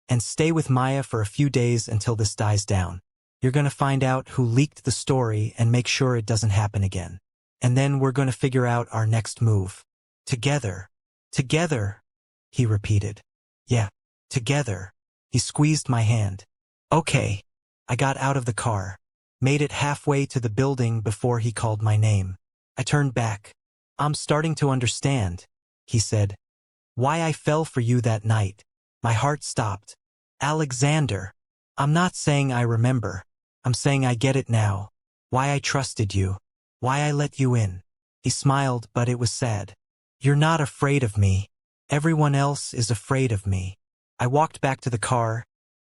and stay with Maya for a few days until this dies down. You're going to find out who leaked the story and make sure it doesn't happen again. And then we're going to figure out our next move. Together. Together, he repeated. Yeah, together. He squeezed my hand. Okay. I got out of the car, made it halfway to the building before he called my name. I turned back. I'm starting to understand, he said. Why I fell for you that night. My heart stopped. Alexander. I'm not saying I remember. I'm saying I get it now. Why I trusted you. Why I let you in. He smiled, but it was sad. You're not afraid of me. Everyone else is afraid of me. I walked back to the car,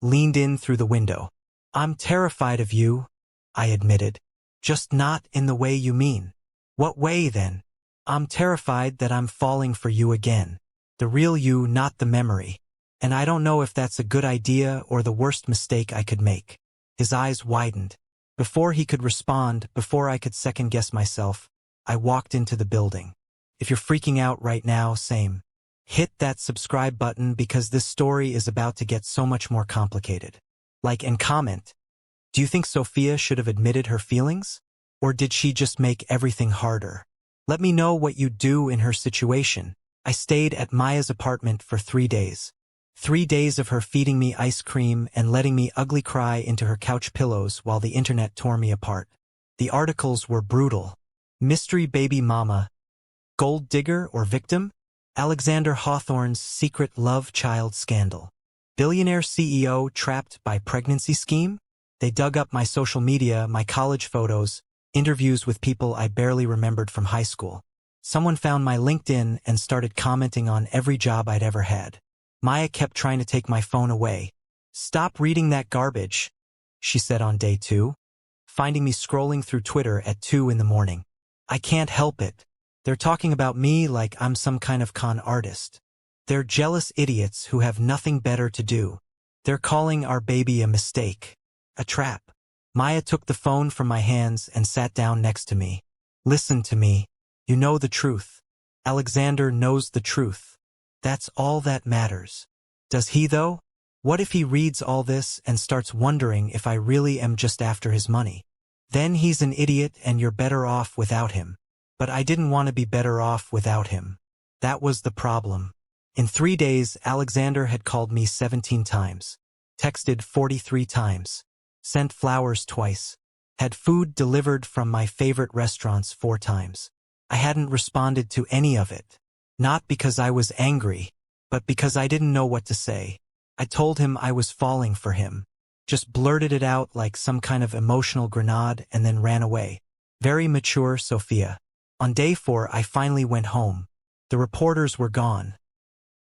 leaned in through the window. I'm terrified of you, I admitted. Just not in the way you mean. What way, then? I'm terrified that I'm falling for you again. The real you, not the memory. And I don't know if that's a good idea or the worst mistake I could make. His eyes widened. Before he could respond, before I could second-guess myself, I walked into the building. If you're freaking out right now, same. Hit that subscribe button because this story is about to get so much more complicated. Like and comment. Do you think Sophia should have admitted her feelings? Or did she just make everything harder? Let me know what you'd do in her situation. I stayed at Maya's apartment for 3 days. 3 days of her feeding me ice cream and letting me ugly cry into her couch pillows while the internet tore me apart. The articles were brutal. Mystery baby mama. Gold digger or victim? Alexander Hawthorne's secret love child scandal. Billionaire CEO trapped by pregnancy scheme? They dug up my social media, my college photos, interviews with people I barely remembered from high school. Someone found my LinkedIn and started commenting on every job I'd ever had. Maya kept trying to take my phone away. Stop reading that garbage, she said on day 2, finding me scrolling through Twitter at 2 in the morning. I can't help it. They're talking about me like I'm some kind of con artist. They're jealous idiots who have nothing better to do. They're calling our baby a mistake. A trap. Maya took the phone from my hands and sat down next to me. Listen to me. You know the truth. Alexander knows the truth. That's all that matters. Does he, though? What if he reads all this and starts wondering if I really am just after his money? Then he's an idiot and you're better off without him. But I didn't want to be better off without him. That was the problem. In 3 days, Alexander had called me 17 times, texted 43 times, sent flowers twice, had food delivered from my favorite restaurants 4 times. I hadn't responded to any of it. Not because I was angry, but because I didn't know what to say. I told him I was falling for him. Just blurted it out like some kind of emotional grenade and then ran away. Very mature, Sophia. On day 4, I finally went home. The reporters were gone.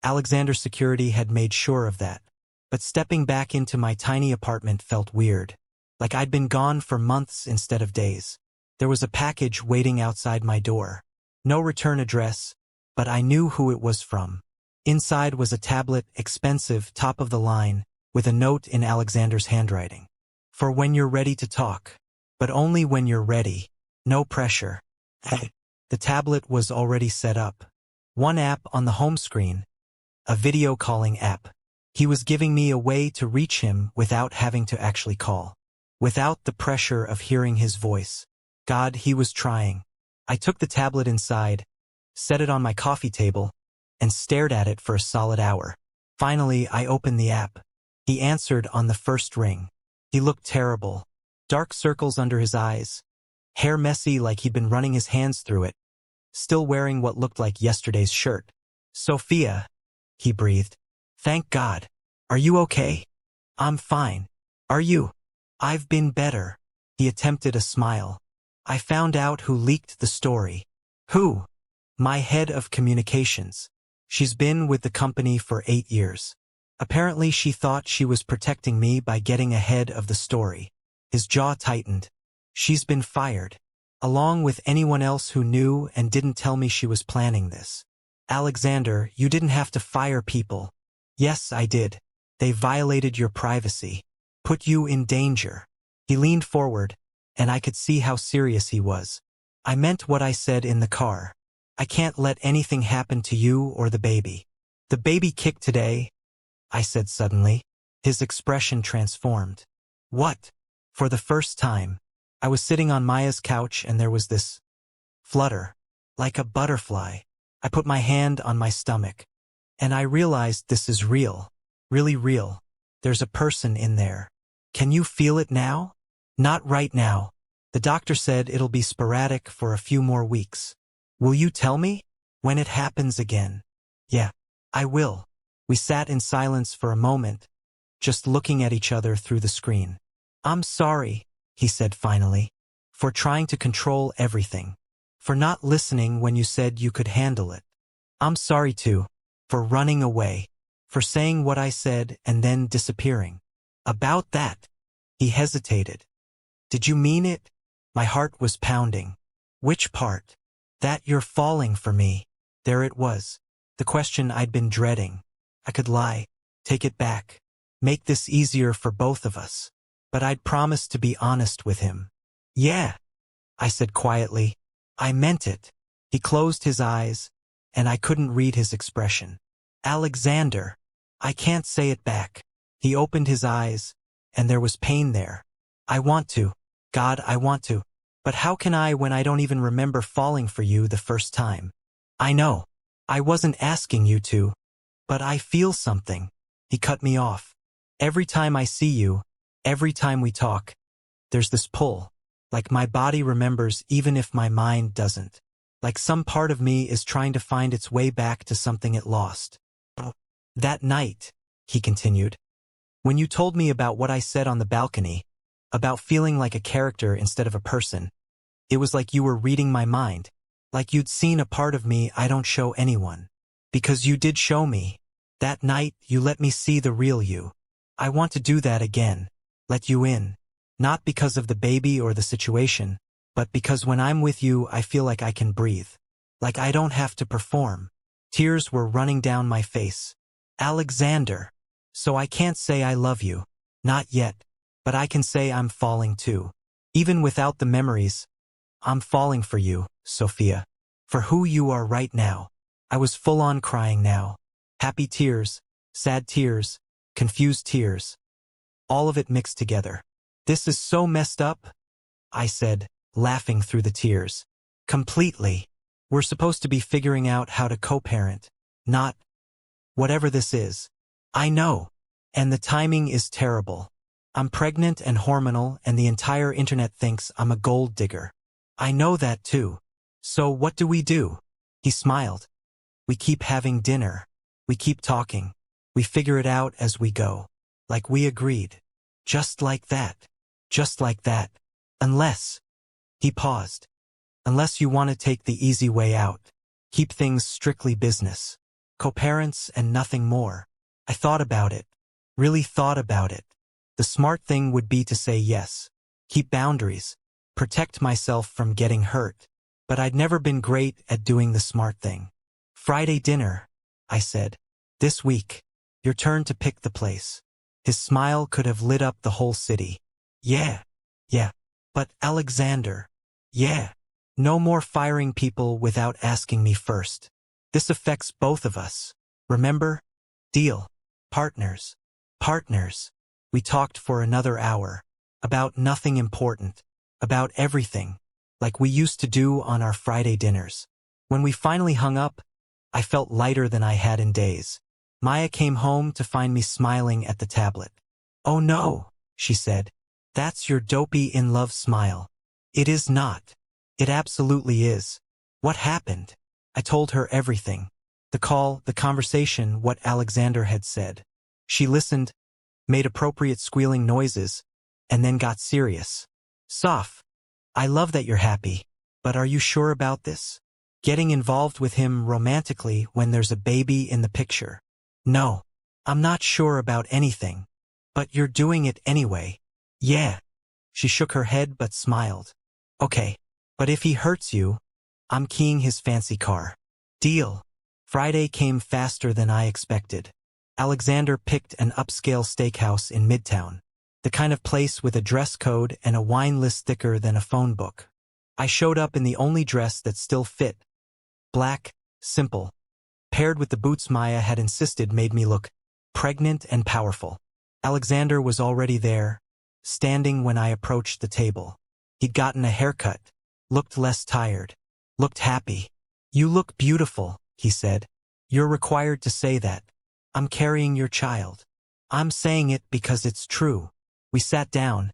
Alexander's security had made sure of that. But stepping back into my tiny apartment felt weird. Like I'd been gone for months instead of days. There was a package waiting outside my door. No return address, but I knew who it was from. Inside was a tablet, expensive, top of the line, with a note in Alexander's handwriting. For when you're ready to talk. But only when you're ready. No pressure. The tablet was already set up. One app on the home screen. a video calling app. He was giving me a way to reach him without having to actually call. Without the pressure of hearing his voice. God, he was trying. I took the tablet inside, set it on my coffee table, and stared at it for a solid hour. Finally, I opened the app. He answered on the first ring. He looked terrible. Dark circles under his eyes. Hair messy like he'd been running his hands through it. Still wearing what looked like yesterday's shirt. Sophia, he breathed. Thank God. Are you okay? I'm fine. Are you? I've been better. He attempted a smile. I found out who leaked the story. Who? My head of communications. She's been with the company for 8 years. Apparently she thought she was protecting me by getting ahead of the story. His jaw tightened. She's been fired. Along with anyone else who knew and didn't tell me she was planning this. Alexander, you didn't have to fire people. Yes, I did. They violated your privacy. Put you in danger. He leaned forward, and I could see how serious he was. I meant what I said in the car. I can't let anything happen to you or the baby. The baby kicked today, I said suddenly. His expression transformed. What? For the first time, I was sitting on Maya's couch and there was this flutter, like a butterfly. I put my hand on my stomach, and I realized this is real, really real. There's a person in there. Can you feel it now? Not right now. The doctor said it'll be sporadic for a few more weeks. Will you tell me? When it happens again. Yeah, I will. We sat in silence for a moment, just looking at each other through the screen. I'm sorry, he said finally, for trying to control everything. For not listening when you said you could handle it. I'm sorry too, for running away, for saying what I said and then disappearing. About that. He hesitated. Did you mean it? My heart was pounding. Which part? That you're falling for me. There it was. The question I'd been dreading. I could lie, take it back, make this easier for both of us. But I'd promised to be honest with him. Yeah, I said quietly. I meant it. He closed his eyes, and I couldn't read his expression. Alexander. I can't say it back. He opened his eyes, and there was pain there. I want to. God, I want to. But how can I when I don't even remember falling for you the first time? I know. I wasn't asking you to. But I feel something. He cut me off. Every time I see you, every time we talk, there's this pull. Like my body remembers even if my mind doesn't. Like some part of me is trying to find its way back to something it lost. That night, he continued, when you told me about what I said on the balcony, about feeling like a character instead of a person, it was like you were reading my mind, like you'd seen a part of me I don't show anyone. Because you did show me. That night, you let me see the real you. I want to do that again. Let you in. Not because of the baby or the situation, but because when I'm with you I feel like I can breathe. Like I don't have to perform. Tears were running down my face. Alexander. So I can't say I love you. Not yet. But I can say I'm falling too. Even without the memories. I'm falling for you, Sophia. For who you are right now. I was full on crying now. Happy tears, sad tears, confused tears. All of it mixed together. This is so messed up, I said, laughing through the tears. Completely. We're supposed to be figuring out how to co-parent, not whatever this is. I know. And the timing is terrible. I'm pregnant and hormonal and the entire internet thinks I'm a gold digger. I know that too. So what do we do? He smiled. We keep having dinner. We keep talking. We figure it out as we go. Like we agreed. Just like that. Just like that. Unless. He paused. Unless you want to take the easy way out. Keep things strictly business. Co-parents and nothing more. I thought about it. Really thought about it. The smart thing would be to say yes. Keep boundaries. Protect myself from getting hurt. But I'd never been great at doing the smart thing. Friday dinner, I said. This week. Your turn to pick the place. His smile could have lit up the whole city. Yeah. But Alexander. Yeah. No more firing people without asking me first. This affects both of us. Remember? Deal. Partners. Partners. We talked for another hour. About nothing important. About everything. Like we used to do on our Friday dinners. When we finally hung up, I felt lighter than I had in days. Maya came home to find me smiling at the tablet. "Oh no," she said. "That's your dopey in-love smile." "It is not. It absolutely is." "What happened?" I told her everything. The call, the conversation, what Alexander had said. She listened, made appropriate squealing noises, and then got serious. "Soph, I love that you're happy, but are you sure about this? Getting involved with him romantically when there's a baby in the picture?" "No, I'm not sure about anything. But you're doing it anyway." "Yeah." She shook her head but smiled. "Okay, but if he hurts you, I'm keying his fancy car." "Deal." Friday came faster than I expected. Alexander picked an upscale steakhouse in Midtown, the kind of place with a dress code and a wine list thicker than a phone book. I showed up in the only dress that still fit. Black, simple, paired with the boots Maya had insisted made me look pregnant and powerful. Alexander was already there, standing when I approached the table. He'd gotten a haircut, looked less tired, looked happy. "You look beautiful," he said. "You're required to say that. I'm carrying your child. I'm saying it because it's true." We sat down,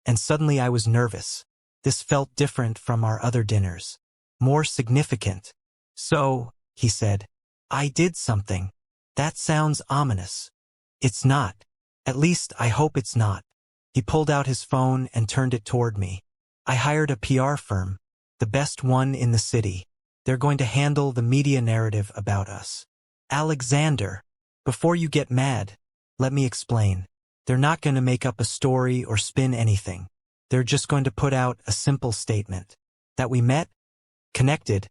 and suddenly I was nervous. This felt different from our other dinners. More significant. "So," he said, "I did something. That sounds ominous." "It's not. At least I hope it's not." He pulled out his phone and turned it toward me. "I hired a PR firm, the best one in the city. They're going to handle the media narrative about us." "Alexander, before you get mad, let me explain. They're not going to make up a story or spin anything. They're just going to put out a simple statement. That we met, connected,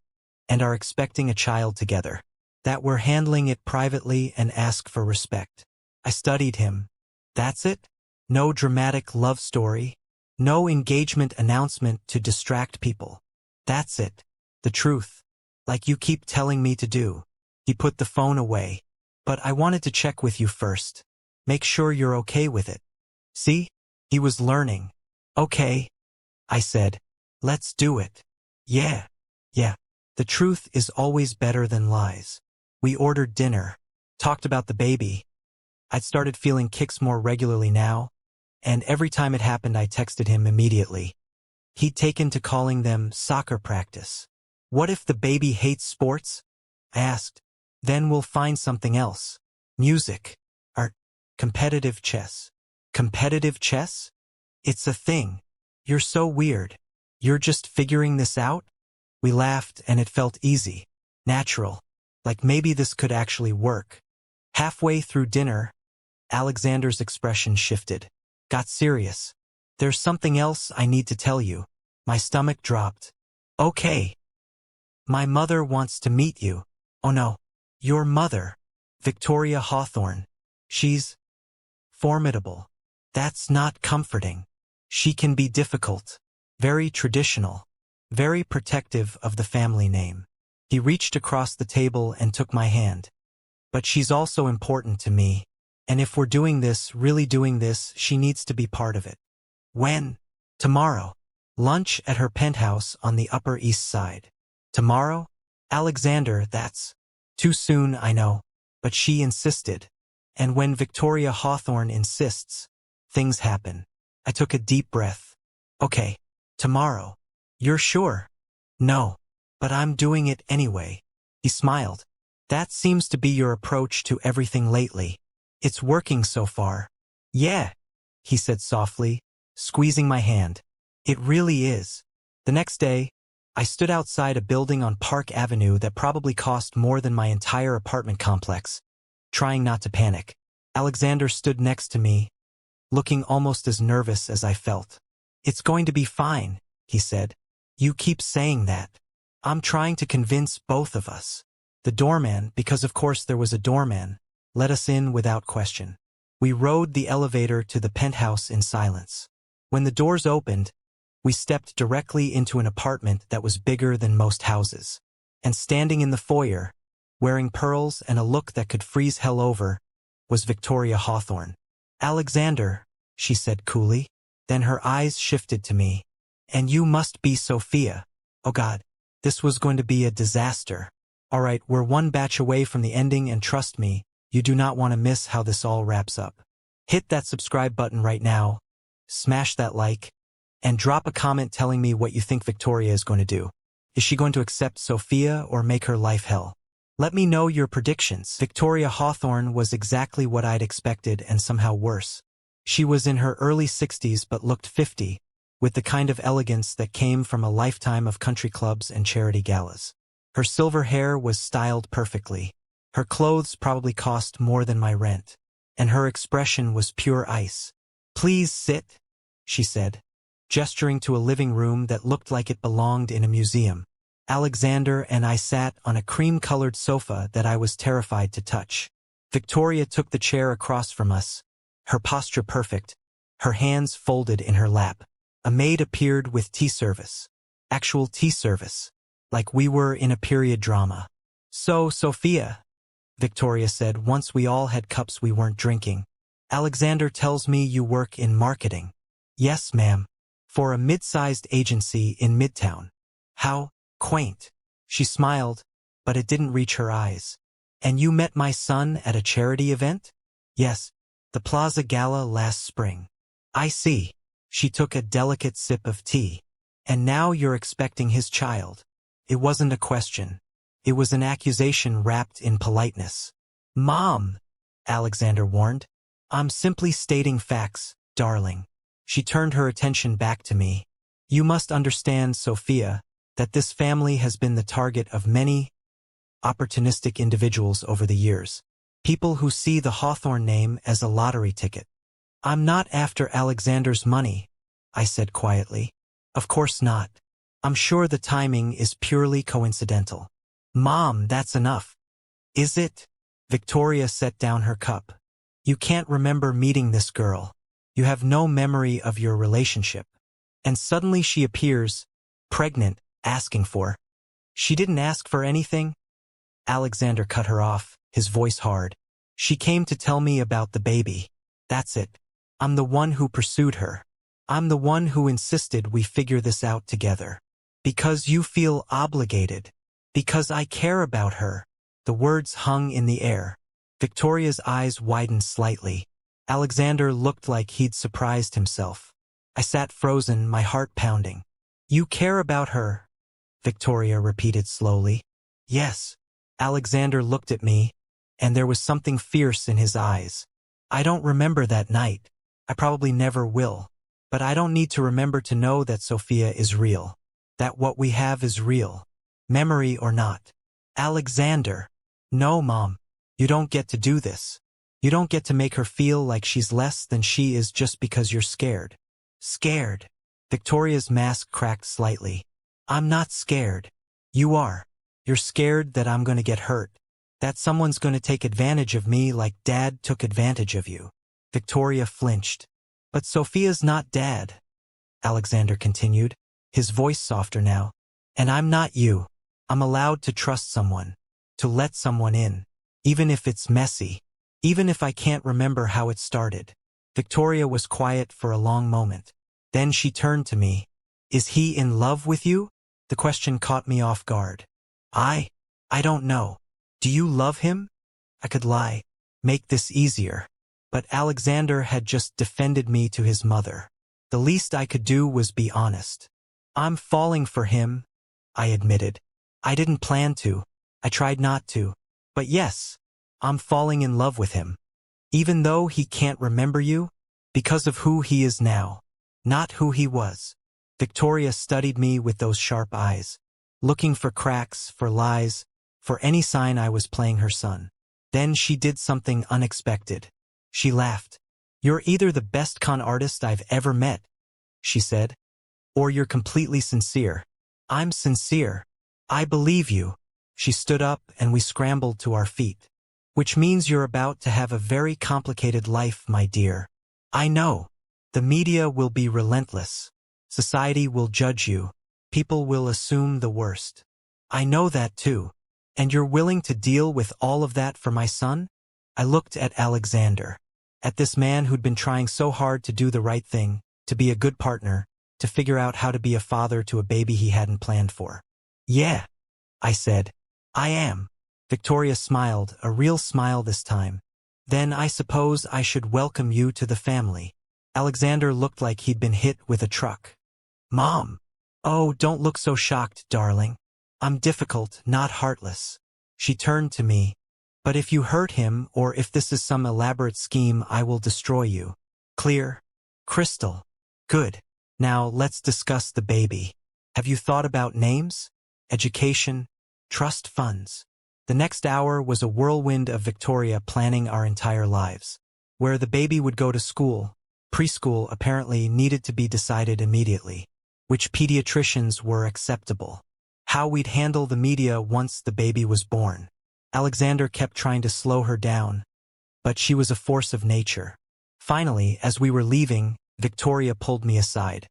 and are expecting a child together. That we're handling it privately and ask for respect." I studied him. "That's it? No dramatic love story? No engagement announcement to distract people? That's it? The truth? Like you keep telling me to do." He put the phone away. "But I wanted to check with you first. Make sure you're okay with it." See? He was learning. "Okay," I said. "Let's do it." Yeah. The truth is always better than lies. We ordered dinner. Talked about the baby. I'd started feeling kicks more regularly now, and every time it happened I texted him immediately. He'd taken to calling them soccer practice. "What if the baby hates sports?" I asked. "Then we'll find something else. Music. Art. Competitive chess." "Competitive chess? It's a thing. You're so weird. You're just figuring this out?" We laughed and it felt easy. Natural. Like maybe this could actually work. Halfway through dinner, Alexander's expression shifted. Got serious. "There's something else I need to tell you." My stomach dropped. "Okay." "My mother wants to meet you." "Oh no." "Your mother. Victoria Hawthorne. She's formidable." "That's not comforting." "She can be difficult. Very traditional. Very protective of the family name." He reached across the table and took my hand. "But she's also important to me. And if we're doing this, really doing this, she needs to be part of it." "When?" "Tomorrow. Lunch at her penthouse on the Upper East Side." "Tomorrow?" "Alexander, that's too soon, I know." But she insisted. And when Victoria Hawthorne insists, things happen. I took a deep breath. "Okay. Tomorrow." "You're sure?" "No. But I'm doing it anyway." He smiled. "That seems to be your approach to everything lately. It's working so far." "Yeah," he said softly, squeezing my hand. "It really is." The next day, I stood outside a building on Park Avenue that probably cost more than my entire apartment complex, trying not to panic. Alexander stood next to me, looking almost as nervous as I felt. "It's going to be fine," he said. "You keep saying that. I'm trying to convince both of us." The doorman, because of course there was a doorman, let us in without question. We rode the elevator to the penthouse in silence. When the doors opened, we stepped directly into an apartment that was bigger than most houses. And standing in the foyer, wearing pearls and a look that could freeze hell over, was Victoria Hawthorne. Alexander, she said coolly. Then her eyes shifted to me. And you must be Sophia. Oh God, this was going to be a disaster. All right, we're one batch away from the ending, and trust me, you do not want to miss how this all wraps up. Hit that subscribe button right now, smash that like, and drop a comment telling me what you think Victoria is going to do. Is she going to accept Sophia or make her life hell? Let me know your predictions. Victoria Hawthorne was exactly what I'd expected, and somehow worse. She was in her early 60s but looked 50, with the kind of elegance that came from a lifetime of country clubs and charity galas. Her silver hair was styled perfectly. Her clothes probably cost more than my rent. And her expression was pure ice. Please sit, she said, gesturing to a living room that looked like it belonged in a museum. Alexander and I sat on a cream-colored sofa that I was terrified to touch. Victoria took the chair across from us, her posture perfect, her hands folded in her lap. A maid appeared with tea service. Actual tea service, like we were in a period drama. So, Sophia, Victoria said once we all had cups we weren't drinking. Alexander tells me you work in marketing. Yes, ma'am. For a mid-sized agency in Midtown. How quaint. She smiled, but it didn't reach her eyes. And you met my son at a charity event? Yes, the Plaza Gala last spring. I see. She took a delicate sip of tea. And now you're expecting his child. It wasn't a question. It was an accusation wrapped in politeness. Mom, Alexander warned. I'm simply stating facts, darling. She turned her attention back to me. You must understand, Sophia, that this family has been the target of many opportunistic individuals over the years. People who see the Hawthorne name as a lottery ticket. I'm not after Alexander's money, I said quietly. Of course not. I'm sure the timing is purely coincidental. Mom, that's enough. Is it? Victoria set down her cup. You can't remember meeting this girl. You have no memory of your relationship. And suddenly she appears, pregnant, asking for. She didn't ask for anything. Alexander cut her off, his voice hard. She came to tell me about the baby. That's it. I'm the one who pursued her. I'm the one who insisted we figure this out together. Because you feel obligated. Because I care about her. The words hung in the air. Victoria's eyes widened slightly. Alexander looked like he'd surprised himself. I sat frozen, my heart pounding. You care about her, Victoria repeated slowly. Yes. Alexander looked at me, and there was something fierce in his eyes. I don't remember that night. I probably never will. But I don't need to remember to know that Sophia is real. That what we have is real. Memory or not. Alexander. No, Mom. You don't get to do this. You don't get to make her feel like she's less than she is just because you're scared. Scared. Victoria's mask cracked slightly. I'm not scared. You are. You're scared that I'm going to get hurt. That someone's going to take advantage of me like Dad took advantage of you. Victoria flinched. But Sophia's not Dad, Alexander continued, his voice softer now. And I'm not you. I'm allowed to trust someone. To let someone in. Even if it's messy. Even if I can't remember how it started. Victoria was quiet for a long moment. Then she turned to me. Is he in love with you? The question caught me off guard. I don't know. Do you love him? I could lie. Make this easier. But Alexander had just defended me to his mother. The least I could do was be honest. I'm falling for him, I admitted. I didn't plan to. I tried not to. But yes, I'm falling in love with him. Even though he can't remember you, because of who he is now, not who he was. Victoria studied me with those sharp eyes, looking for cracks, for lies, for any sign I was playing her son. Then she did something unexpected. She laughed. You're either the best con artist I've ever met, she said, or you're completely sincere. I'm sincere. I believe you. She stood up and we scrambled to our feet. Which means you're about to have a very complicated life, my dear. I know. The media will be relentless. Society will judge you. People will assume the worst. I know that too. And you're willing to deal with all of that for my son? I looked at Alexander. At this man who'd been trying so hard to do the right thing, to be a good partner, to figure out how to be a father to a baby he hadn't planned for. Yeah, I said. I am. Victoria smiled, a real smile this time. Then I suppose I should welcome you to the family. Alexander looked like he'd been hit with a truck. Mom! Oh, don't look so shocked, darling. I'm difficult, not heartless. She turned to me. But if you hurt him, or if this is some elaborate scheme, I will destroy you. Clear? Crystal. Good. Now let's discuss the baby. Have you thought about names? Education? Trust funds? The next hour was a whirlwind of Victoria planning our entire lives. Where the baby would go to school, preschool apparently needed to be decided immediately. Which pediatricians were acceptable. How we'd handle the media once the baby was born. Alexander kept trying to slow her down, but she was a force of nature. Finally, as we were leaving, Victoria pulled me aside.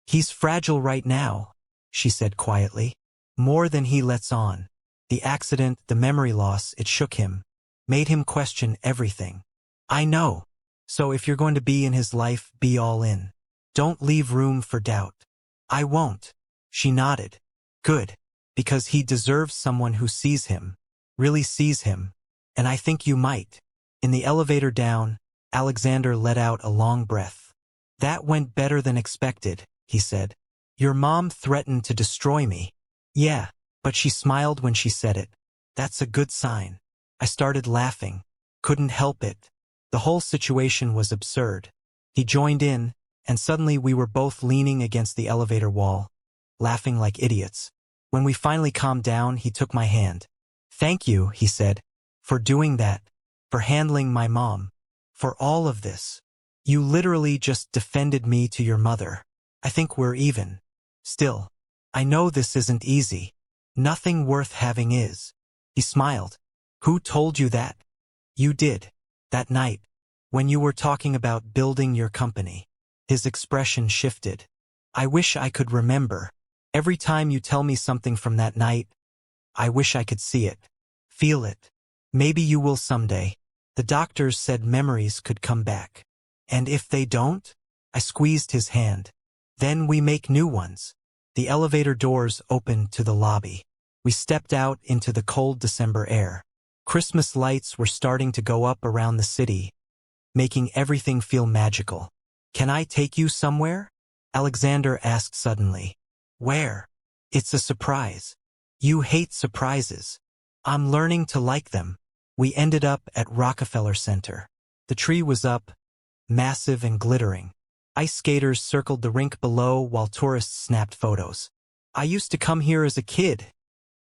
He's fragile right now, she said quietly. More than he lets on. The accident, the memory loss, it shook him. Made him question everything. I know. So if you're going to be in his life, be all in. Don't leave room for doubt. I won't. She nodded. Good. Because he deserves someone who sees him. Really sees him. And I think you might. In the elevator down, Alexander let out a long breath. That went better than expected, he said. Your mom threatened to destroy me. Yeah, but she smiled when she said it. That's a good sign. I started laughing. Couldn't help it. The whole situation was absurd. He joined in, and suddenly we were both leaning against the elevator wall, laughing like idiots. When we finally calmed down, he took my hand. Thank you, he said, for doing that, for handling my mom, for all of this. You literally just defended me to your mother. I think we're even. Still, I know this isn't easy. Nothing worth having is. He smiled. Who told you that? You did. That night, when you were talking about building your company. His expression shifted. I wish I could remember. Every time you tell me something from that night, I wish I could see it. Feel it. Maybe you will someday. The doctors said memories could come back. And if they don't? I squeezed his hand. Then we make new ones. The elevator doors opened to the lobby. We stepped out into the cold December air. Christmas lights were starting to go up around the city, making everything feel magical. Can I take you somewhere? Alexander asked suddenly. Where? It's a surprise. You hate surprises. I'm learning to like them. We ended up at Rockefeller Center. The tree was up, massive and glittering. Ice skaters circled the rink below while tourists snapped photos. I used to come here as a kid,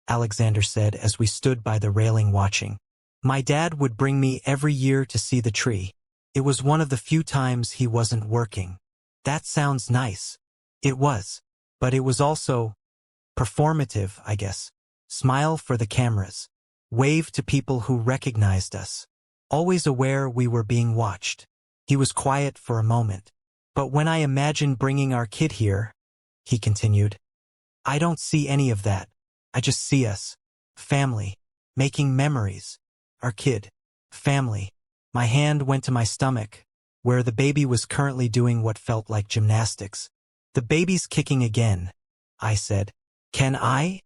Alexander said as we stood by the railing watching. My dad would bring me every year to see the tree. It was one of the few times he wasn't working. That sounds nice. It was. But it was also performative, I guess. Smile for the cameras. Wave to people who recognized us. Always aware we were being watched. He was quiet for a moment. But when I imagine bringing our kid here, he continued, I don't see any of that. I just see us. Family. Making memories. Our kid. Family. My hand went to my stomach, where the baby was currently doing what felt like gymnastics. The baby's kicking again, I said. Can I?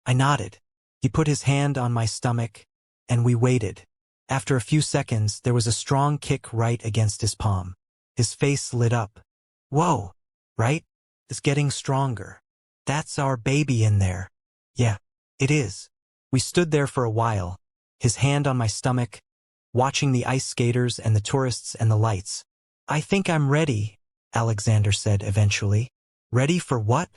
I nodded. He put his hand on my stomach, and we waited. After a few seconds, there was a strong kick right against his palm. His face lit up. Whoa, right? It's getting stronger. That's our baby in there. Yeah, it is. We stood there for a while, his hand on my stomach, watching the ice skaters and the tourists and the lights. I think I'm ready, Alexander said eventually. Ready for what?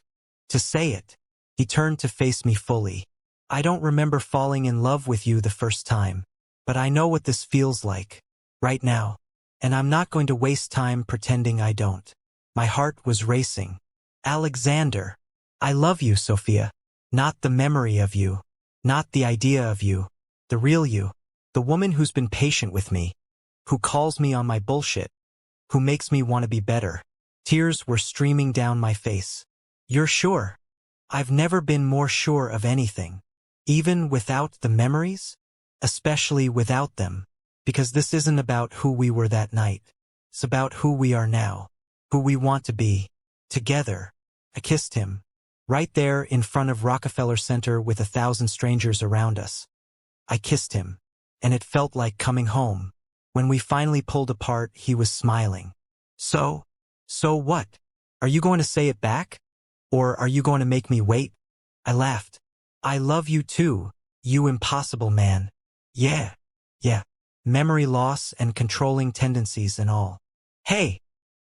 To say it. He turned to face me fully. I don't remember falling in love with you the first time, but I know what this feels like, right now, and I'm not going to waste time pretending I don't. My heart was racing. Alexander, I love you, Sophia. Not the memory of you, not the idea of you, the real you, the woman who's been patient with me, who calls me on my bullshit, who makes me want to be better. Tears were streaming down my face. You're sure? I've never been more sure of anything. Even without the memories? Especially without them. Because this isn't about who we were that night. It's about who we are now. Who we want to be. Together. I kissed him. Right there in front of Rockefeller Center with 1,000 strangers around us. I kissed him. And it felt like coming home. When we finally pulled apart, he was smiling. So what? Are you going to say it back? Or are you going to make me wait? I laughed. I love you too, you impossible man. Yeah. Memory loss and controlling tendencies and all. Hey,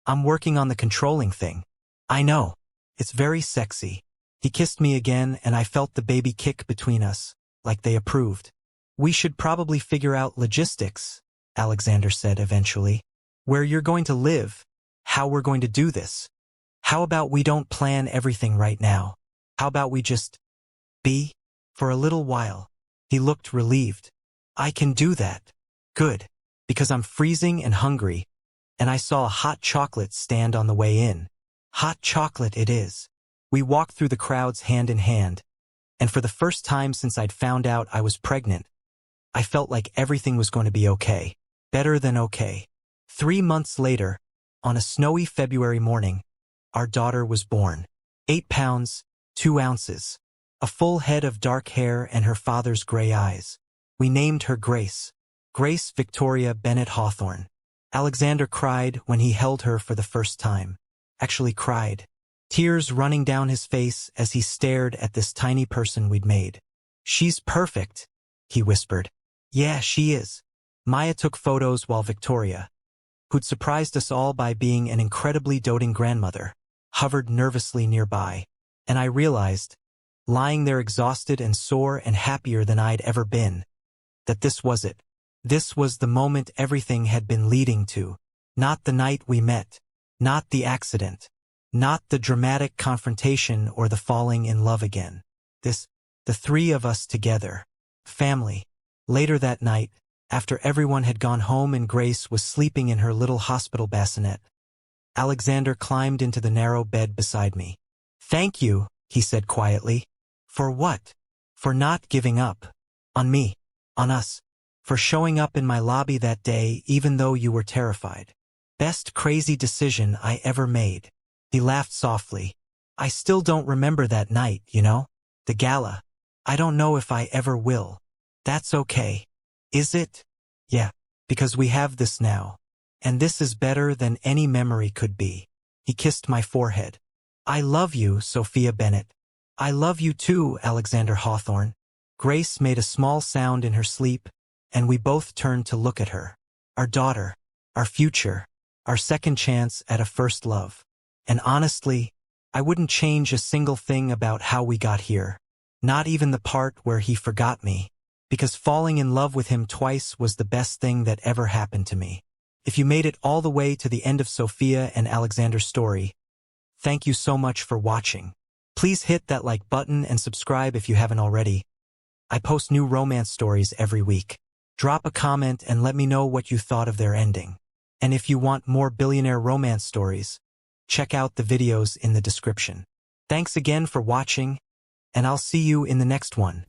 I'm working on the controlling thing. I know. It's very sexy. He kissed me again and I felt the baby kick between us, like they approved. We should probably figure out logistics, Alexander said eventually. Where you're going to live, how we're going to do this. How about we don't plan everything right now? How about we just be? For a little while. He looked relieved. I can do that. Good. Because I'm freezing and hungry. And I saw a hot chocolate stand on the way in. Hot chocolate it is. We walked through the crowds hand in hand. And for the first time since I'd found out I was pregnant, I felt like everything was going to be okay. Better than okay. 3 months later, on a snowy February morning, our daughter was born. 8 pounds, 2 ounces. A full head of dark hair and her father's gray eyes. We named her Grace. Grace Victoria Bennett Hawthorne. Alexander cried when he held her for the first time. Actually cried. Tears running down his face as he stared at this tiny person we'd made. She's perfect, he whispered. Yeah, she is. Maya took photos while Victoria, who'd surprised us all by being an incredibly doting grandmother, hovered nervously nearby. And I realized, lying there exhausted and sore and happier than I'd ever been, that this was it. This was the moment everything had been leading to. Not the night we met. Not the accident. Not the dramatic confrontation or the falling in love again. This, the 3 of us together. Family. Later that night, after everyone had gone home and Grace was sleeping in her little hospital bassinet, Alexander climbed into the narrow bed beside me. Thank you, he said quietly. For what? For not giving up. On me. On us. For showing up in my lobby that day even though you were terrified. Best crazy decision I ever made. He laughed softly. I still don't remember that night, you know? The gala. I don't know if I ever will. That's okay. Is it? Yeah, because we have this now. And this is better than any memory could be. He kissed my forehead. I love you, Sophia Bennett. I love you too, Alexander Hawthorne. Grace made a small sound in her sleep, and we both turned to look at her. Our daughter. Our future. Our second chance at a first love. And honestly, I wouldn't change a single thing about how we got here. Not even the part where he forgot me. Because falling in love with him twice was the best thing that ever happened to me. If you made it all the way to the end of Sophia and Alexander's story, thank you so much for watching. Please hit that like button and subscribe if you haven't already. I post new romance stories every week. Drop a comment and let me know what you thought of their ending. And if you want more billionaire romance stories, check out the videos in the description. Thanks again for watching, and I'll see you in the next one.